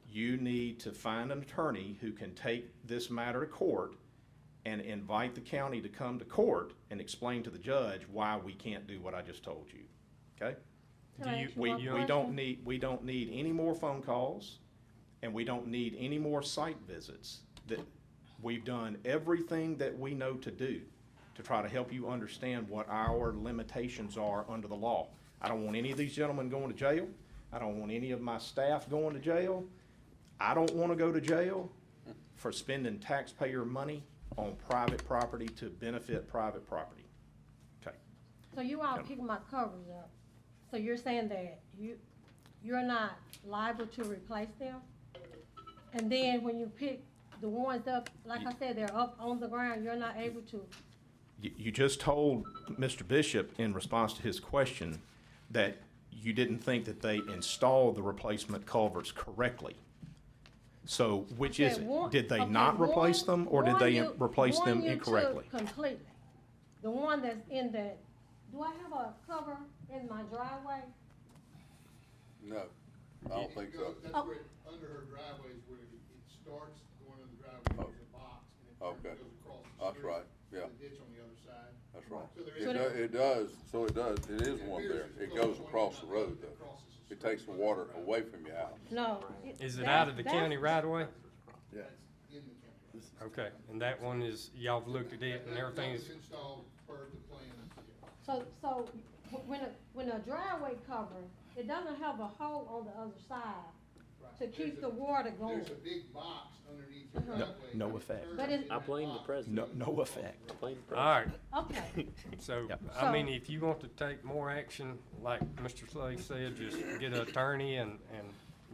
you need to find an attorney who can take this matter to court and invite the county to come to court and explain to the judge why we can't do what I just told you, okay? We don't need any more phone calls, and we don't need any more site visits. That we've done everything that we know to do to try to help you understand what our limitations are under the law. I don't want any of these gentlemen going to jail. I don't want any of my staff going to jail. I don't want to go to jail for spending taxpayer money on private property to benefit private property. Okay. So you all pick my covers up. So you're saying that you're not liable to replace them? And then when you pick the ones up, like I said, they're up on the ground, you're not able to? You just told Mr. Bishop in response to his question that you didn't think that they installed the replacement culverts correctly. So which is it? Did they not replace them, or did they replace them incorrectly? Completely. The one that's in the, do I have a cover in my driveway? No, I don't think so. That's where, under her driveway is where it starts going under the driveway, there's a box, and it Okay. goes across the That's street. right, yeah. The ditch on the other side. That's right. So there It does, it is one there. It goes across the road though. It takes the water away from your house. No. Is it out of the county right away? Yeah. In the county. Okay, and that one is, y'all have looked at it and everything's, It's installed per the plans, yeah. So when a driveway cover, it doesn't have a hole on the other side to keep the water going. There's a big box underneath your No, driveway. no effect. But it's, I blame the president. No effect. I blame the all president. right. okay. So, Yep. I mean, if you want to take more action, like Mr. Slay said, just get an attorney and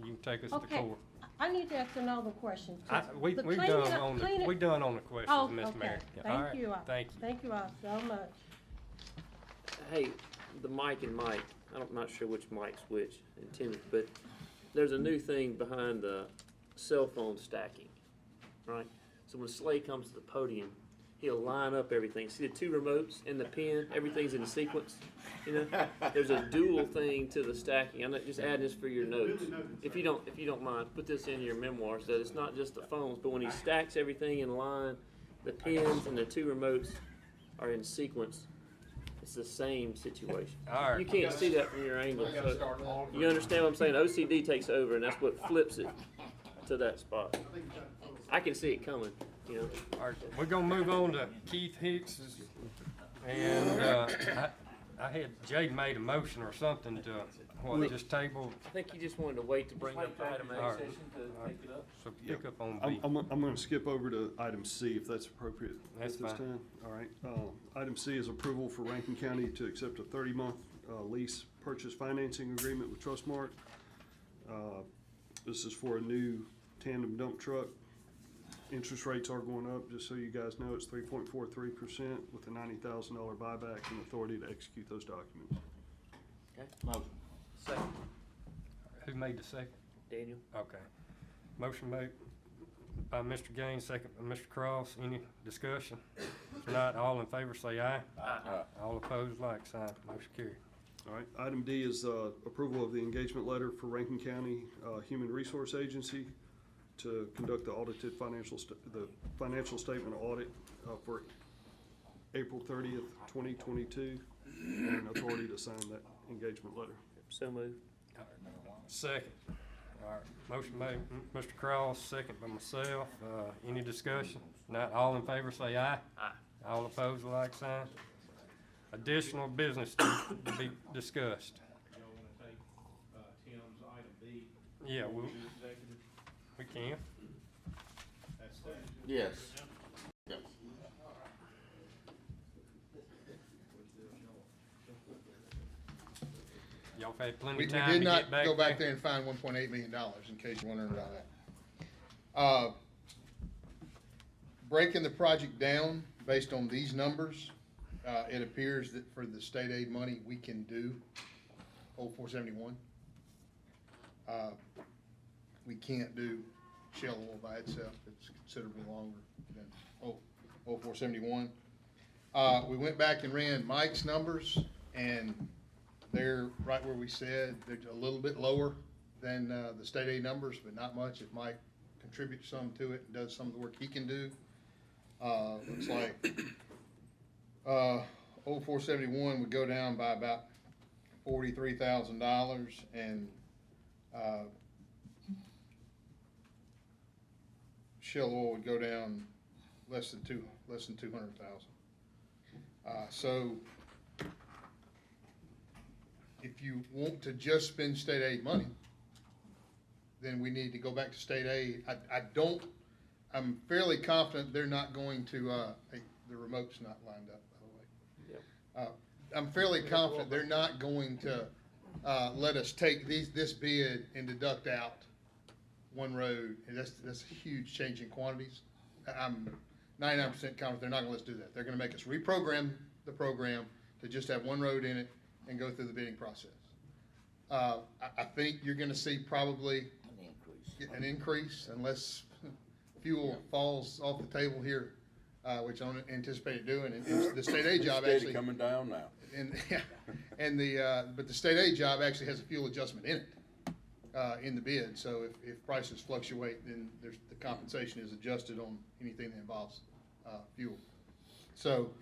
you can take us to Okay. court. I need to ask another question. We've The done cleaning up- on cleaning- we done on the questions, Oh, Miss okay. Mary. All Thank right, you all. Thank you. Thank you all so much. Hey, the Mike and Mike, I'm not sure which Mike's which and Timmy, but there's a new thing behind the cell phone stacking, right? So when Slay comes to the podium, he'll line up everything. See the two remotes and the pen, everything's in sequence, you know? There's a dual thing to the stacking. I'm not just adding this for your notes. If you don't mind, put this in your memoirs, that it's not just the phones, but when he stacks everything in line, the pens and the two remotes are in sequence. It's the same situation. All right. You can't see that from your angle. So you understand what I'm saying? OCD takes over, and that's what flips it to that spot. I can see it coming, you know. All right, we're gonna move on to Keith Hicks's, and, I had Jay made a motion or something to, just table, I think you just wanted to wait to bring up item All A. right. So pick up on B. I'm gonna skip over to item C if that's appropriate That's at this fine. time. All right, item C is approval for Rankin County to accept a 30-month lease purchase financing agreement with Trustmark. This is for a new tandem dump truck. Interest rates are going up, just so you guys know, it's 3.43% with a $90,000 buyback and authority to execute those documents. Okay. Motion. Second. Who made the second? Daniel. Okay. Motion made by Mr. Gaines, second by Mr. Cross. Any discussion? If not, all in favor say aye. Aye. All opposed, like sign. Motion carried. All right, item D is approval of the engagement letter for Rankin County Human Resource Agency to conduct the audited the financial statement audit for April 30th, 2022, and authority to sign that engagement letter. So moved. Second. All right, motion made, Mr. Cross, second by myself. Any discussion? Not all in favor, say aye. Aye. All opposed, like sign. Additional business to be discussed. Y'all wanna take, Tim's item B? Yeah, before we'll- do executive? We can. That's that. Yes. Yep. Y'all had plenty We of did time to not get back go back there. there and find $1.8 million, in case you're wondering about that. Breaking the project down based on these numbers, it appears that for the state aid money, we can do 0471. We can't do Shell Oil by itself. It's considerably longer than 0471. We went back and ran Mike's numbers, and they're right where we said. They're a little bit lower than the state aid numbers, but not much. If Mike contributes some to it and does some of the work he can do, looks like 0471 would go down by about $43,000, and Shell Oil would go down less than 200,000. So if you want to just spend state aid money, then we need to go back to state aid. I'm fairly confident they're not going to, hey, the remote's not lined up, by the way. I'm fairly confident they're not going to let us take this bid and deduct out one road. And that's a huge change in quantities. I'm 99% confident they're not gonna let us do that. They're gonna make us reprogram the program to just have one road in it and go through the bidding process. I think you're gonna see probably an increase unless fuel falls off the table here, which I don't anticipate it doing. And the state aid job Steady actually coming down now. But the state aid job actually has a fuel adjustment in it, in the bid. So if prices fluctuate, then the compensation is adjusted on anything that involves fuel. So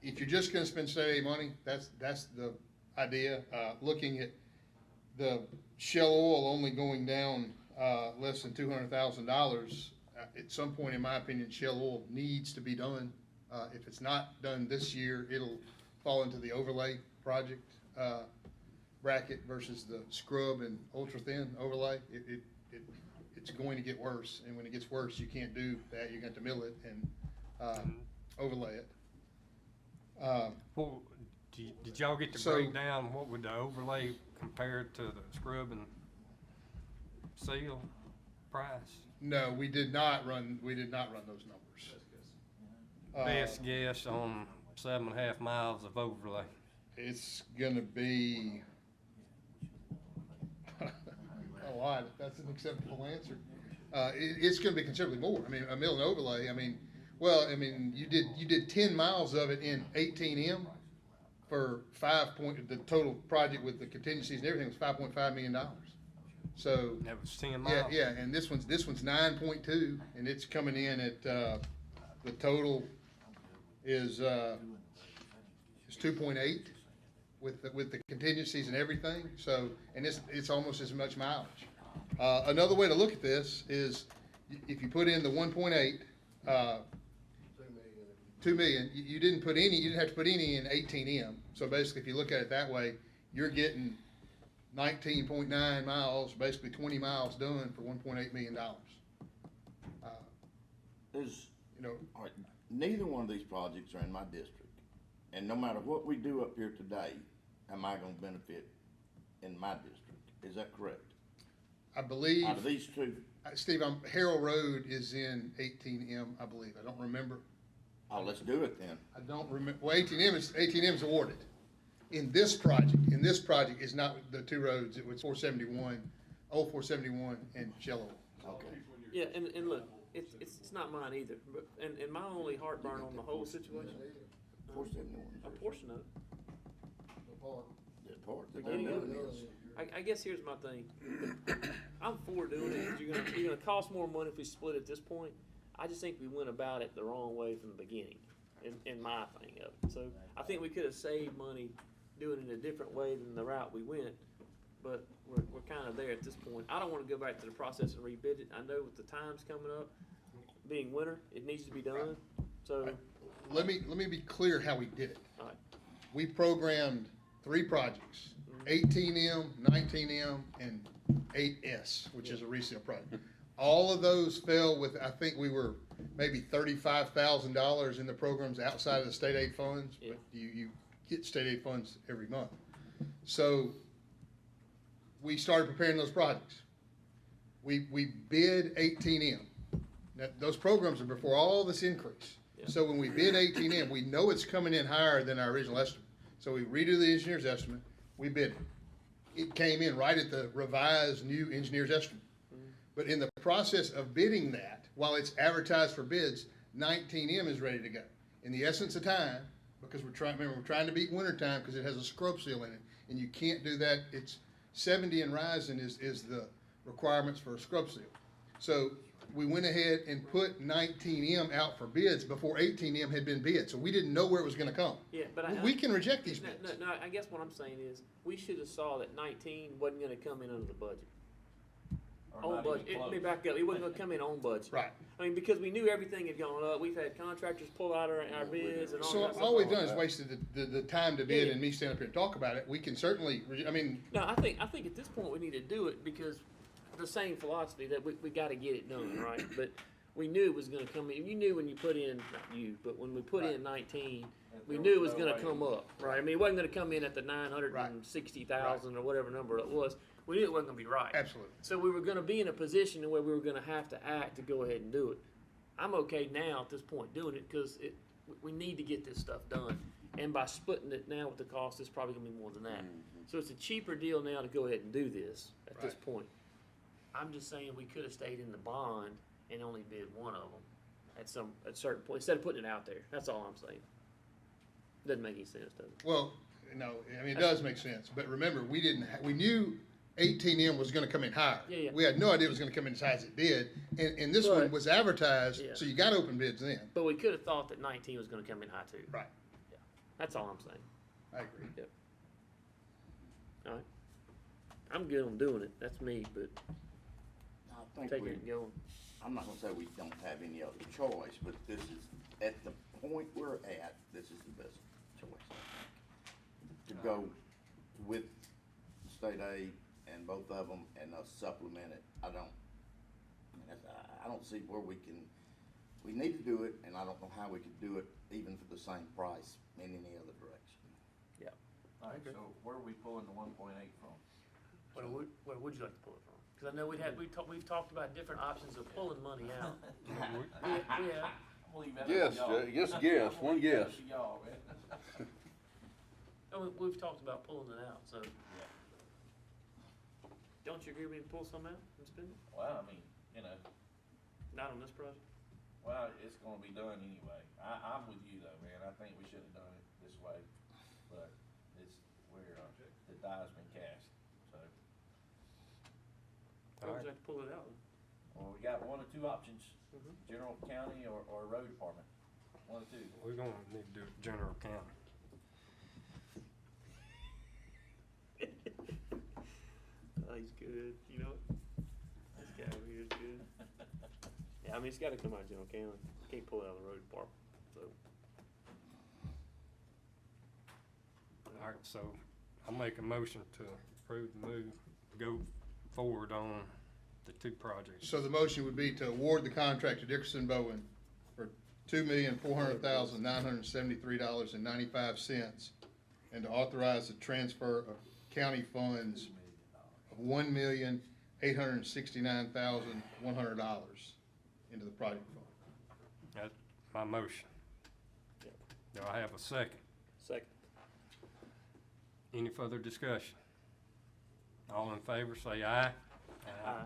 if you're just gonna spend state aid money, that's the idea. Looking at the Shell Oil only going down less than $200,000, at some point, in my opinion, Shell Oil needs to be done. If it's not done this year, it'll fall into the overlay project bracket versus the scrub and ultra thin overlay. It's going to get worse, and when it gets worse, you can't do that. You're going to mill it and overlay it. Well, did y'all get to break down what would the overlay compared to the scrub and seal price? No, we did not run those numbers. Best guess on 7.5 miles of overlay. It's gonna be a lot. That's an acceptable answer. It's gonna be considerably more. I mean, a mill and overlay. You did 10 miles of it in 18M for the total project with the contingencies and everything was $5.5 million. So that was 10 miles. Yeah, and this one's 9.2, and it's coming in at the total is 2.8 with the contingencies and everything. So, and it's almost as much mileage. Another way to look at this is if you put in the 1.8, 2 million, you didn't have to put any in 18M. So basically, if you look at it that way, you're getting 19.9 miles, basically 20 miles done for $1.8 million. All right, neither one of these projects are in my district, and no matter what we do up here today, am I gonna benefit in my district? Is that correct? I believe. Out of these two? Steve, Harrell Road is in 18M, I believe. I don't remember. Oh, let's do it then. I don't remember. Well, 18M is awarded. in this project is not the two roads, it was 471, old 471 and Jello. Okay. Yeah, and look, it's not mine either, but, and my only heartburn on the whole situation, 471. a portion of it. The part that Beginning they're of doing it. is. I guess here's my thing. I'm for doing it, 'cause you're gonna cost more money if we split at this point. I just think we went about it the wrong way from the beginning, in my thing of it. So I think we could have saved money doing it a different way than the route we went, but we're kind of there at this point. I don't wanna go back to the process and rebid it. I know with the times coming up, being winter, it needs to be done, so. Let me be clear how we did it. All right. We programmed 3 projects, 18M, 19M, and 8S, which is a resale project. All of those fell with, I think we were maybe $35,000 in the programs outside of the state aid funds, but you get state aid funds every month. So we started preparing those projects. We bid 18M. Now, those programs are before all this increase. So when we bid 18M, we know it's coming in higher than our original estimate. So we redo the engineer's estimate, we bid it. It came in right at the revised new engineer's estimate. But in the process of bidding that, while it's advertised for bids, 19M is ready to go. In the essence of time, because we're trying to beat winter time because it has a scrub seal in it, and you can't do that. It's 70 and rising is the requirements for a scrub seal. So we went ahead and put 19M out for bids before 18M had been bid, so we didn't know where it was gonna come. Yeah, but We can reject these no, bids. No, I guess what I'm saying is, we should have saw that 19 wasn't gonna come in under the budget. Or On not budget, even let me close. back up, it wasn't gonna come in on budget. Right. I mean, because we knew everything had gone up, we've had contractors pull out our bids and all So that stuff. all we've done is wasted the time to bid Yeah. and me stand up here and talk about it. We can certainly, No, I think at this point we need to do it because the same philosophy that we gotta get it done, right? But we knew it was gonna come in, you knew when you put in, not you, but when we put in 19, we knew it was gonna come up, right? I mean, it wasn't gonna come in at the 960,000 or whatever number it was. We knew it wasn't gonna be right. Absolutely. So we were gonna be in a position where we were gonna have to act to go ahead and do it. I'm okay now at this point doing it, cause we need to get this stuff done. And by splitting it now with the cost, it's probably gonna be more than that. So it's a cheaper deal now to go ahead and do this at this point. I'm just saying we could've stayed in the bond and only bid one of them at certain point, instead of putting it out there. That's all I'm saying. Doesn't make any sense, does it? well, no, I mean, it does make sense, but remember, we knew 18M was gonna come in higher. Yeah. We had no idea it was gonna come in as high as it did, and this one But- was advertised, Yeah. so you gotta open bids then. But we could've thought that 19 was gonna come in high too. Right. Yeah, that's all I'm saying. I agree. Yep. All right. I'm good on doing it, that's me, but I think taking it and going. I'm not gonna say we don't have any other choice, but this is, at the point we're at, this is the best choice. To go with state aid and both of them and us supplement it, I don't see where we need to do it, and I don't know how we could do it even for the same price in any other direction. Yeah. All right, so where are we pulling the 1.8 from? Where would you like to pull it from? Cause I know we've talked about different options of pulling money out. Yeah. Guess, Jay, just guess, one guess. We've talked about pulling it out, so. Don't you agree we need to pull some out and spend it? Well, I mean, Not on this project? well, it's gonna be done anyway. I'm with you though, man. I think we should have done it this way, but it's where the die's been cast, so. Why would you like to pull it out? Well, we got one or two options, Mhm. general county or road department, one or two. We're gonna need to do general county. Oh, he's good, you know what? This guy over here is good. Yeah, I mean, it's gotta come out of general county. Can't pull it out of the road department, so. All right, so I'll make a motion to approve the move, go forward on the 2 projects. So the motion would be to award the contract to Dickerson Bowen for $2,400,973.95, and to authorize the transfer of county funds of $1,869,100 into the project fund. That's my motion. Do I have a second? Second. Any further discussion? All in favor, say aye. Aye.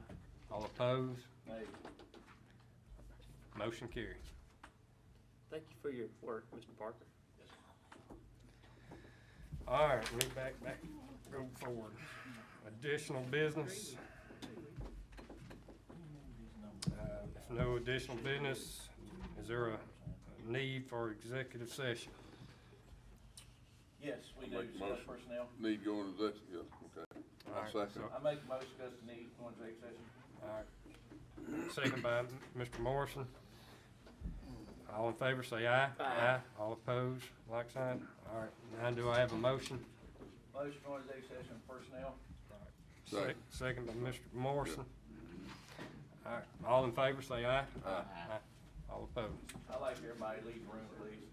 All opposed? Nay. Motion carried. Thank you for your work, Mr. Parker. All right, move back, go forward. Additional business. If no additional business, is there a need for executive session? Yes, we do, Make a discuss motion. personnel. Need going to this, yeah, okay. All I'll right, second. so- I make a motion to discuss the need for one executive session. All right. Second by Mr. Morrison. All in favor, say aye. Aye. All opposed, like sign. All right, now do I have a motion? Motion for one executive session personnel. Second. Second by Mr. Morrison. All right, all in favor, say aye. Aye. All opposed. I like everybody to leave the room, please.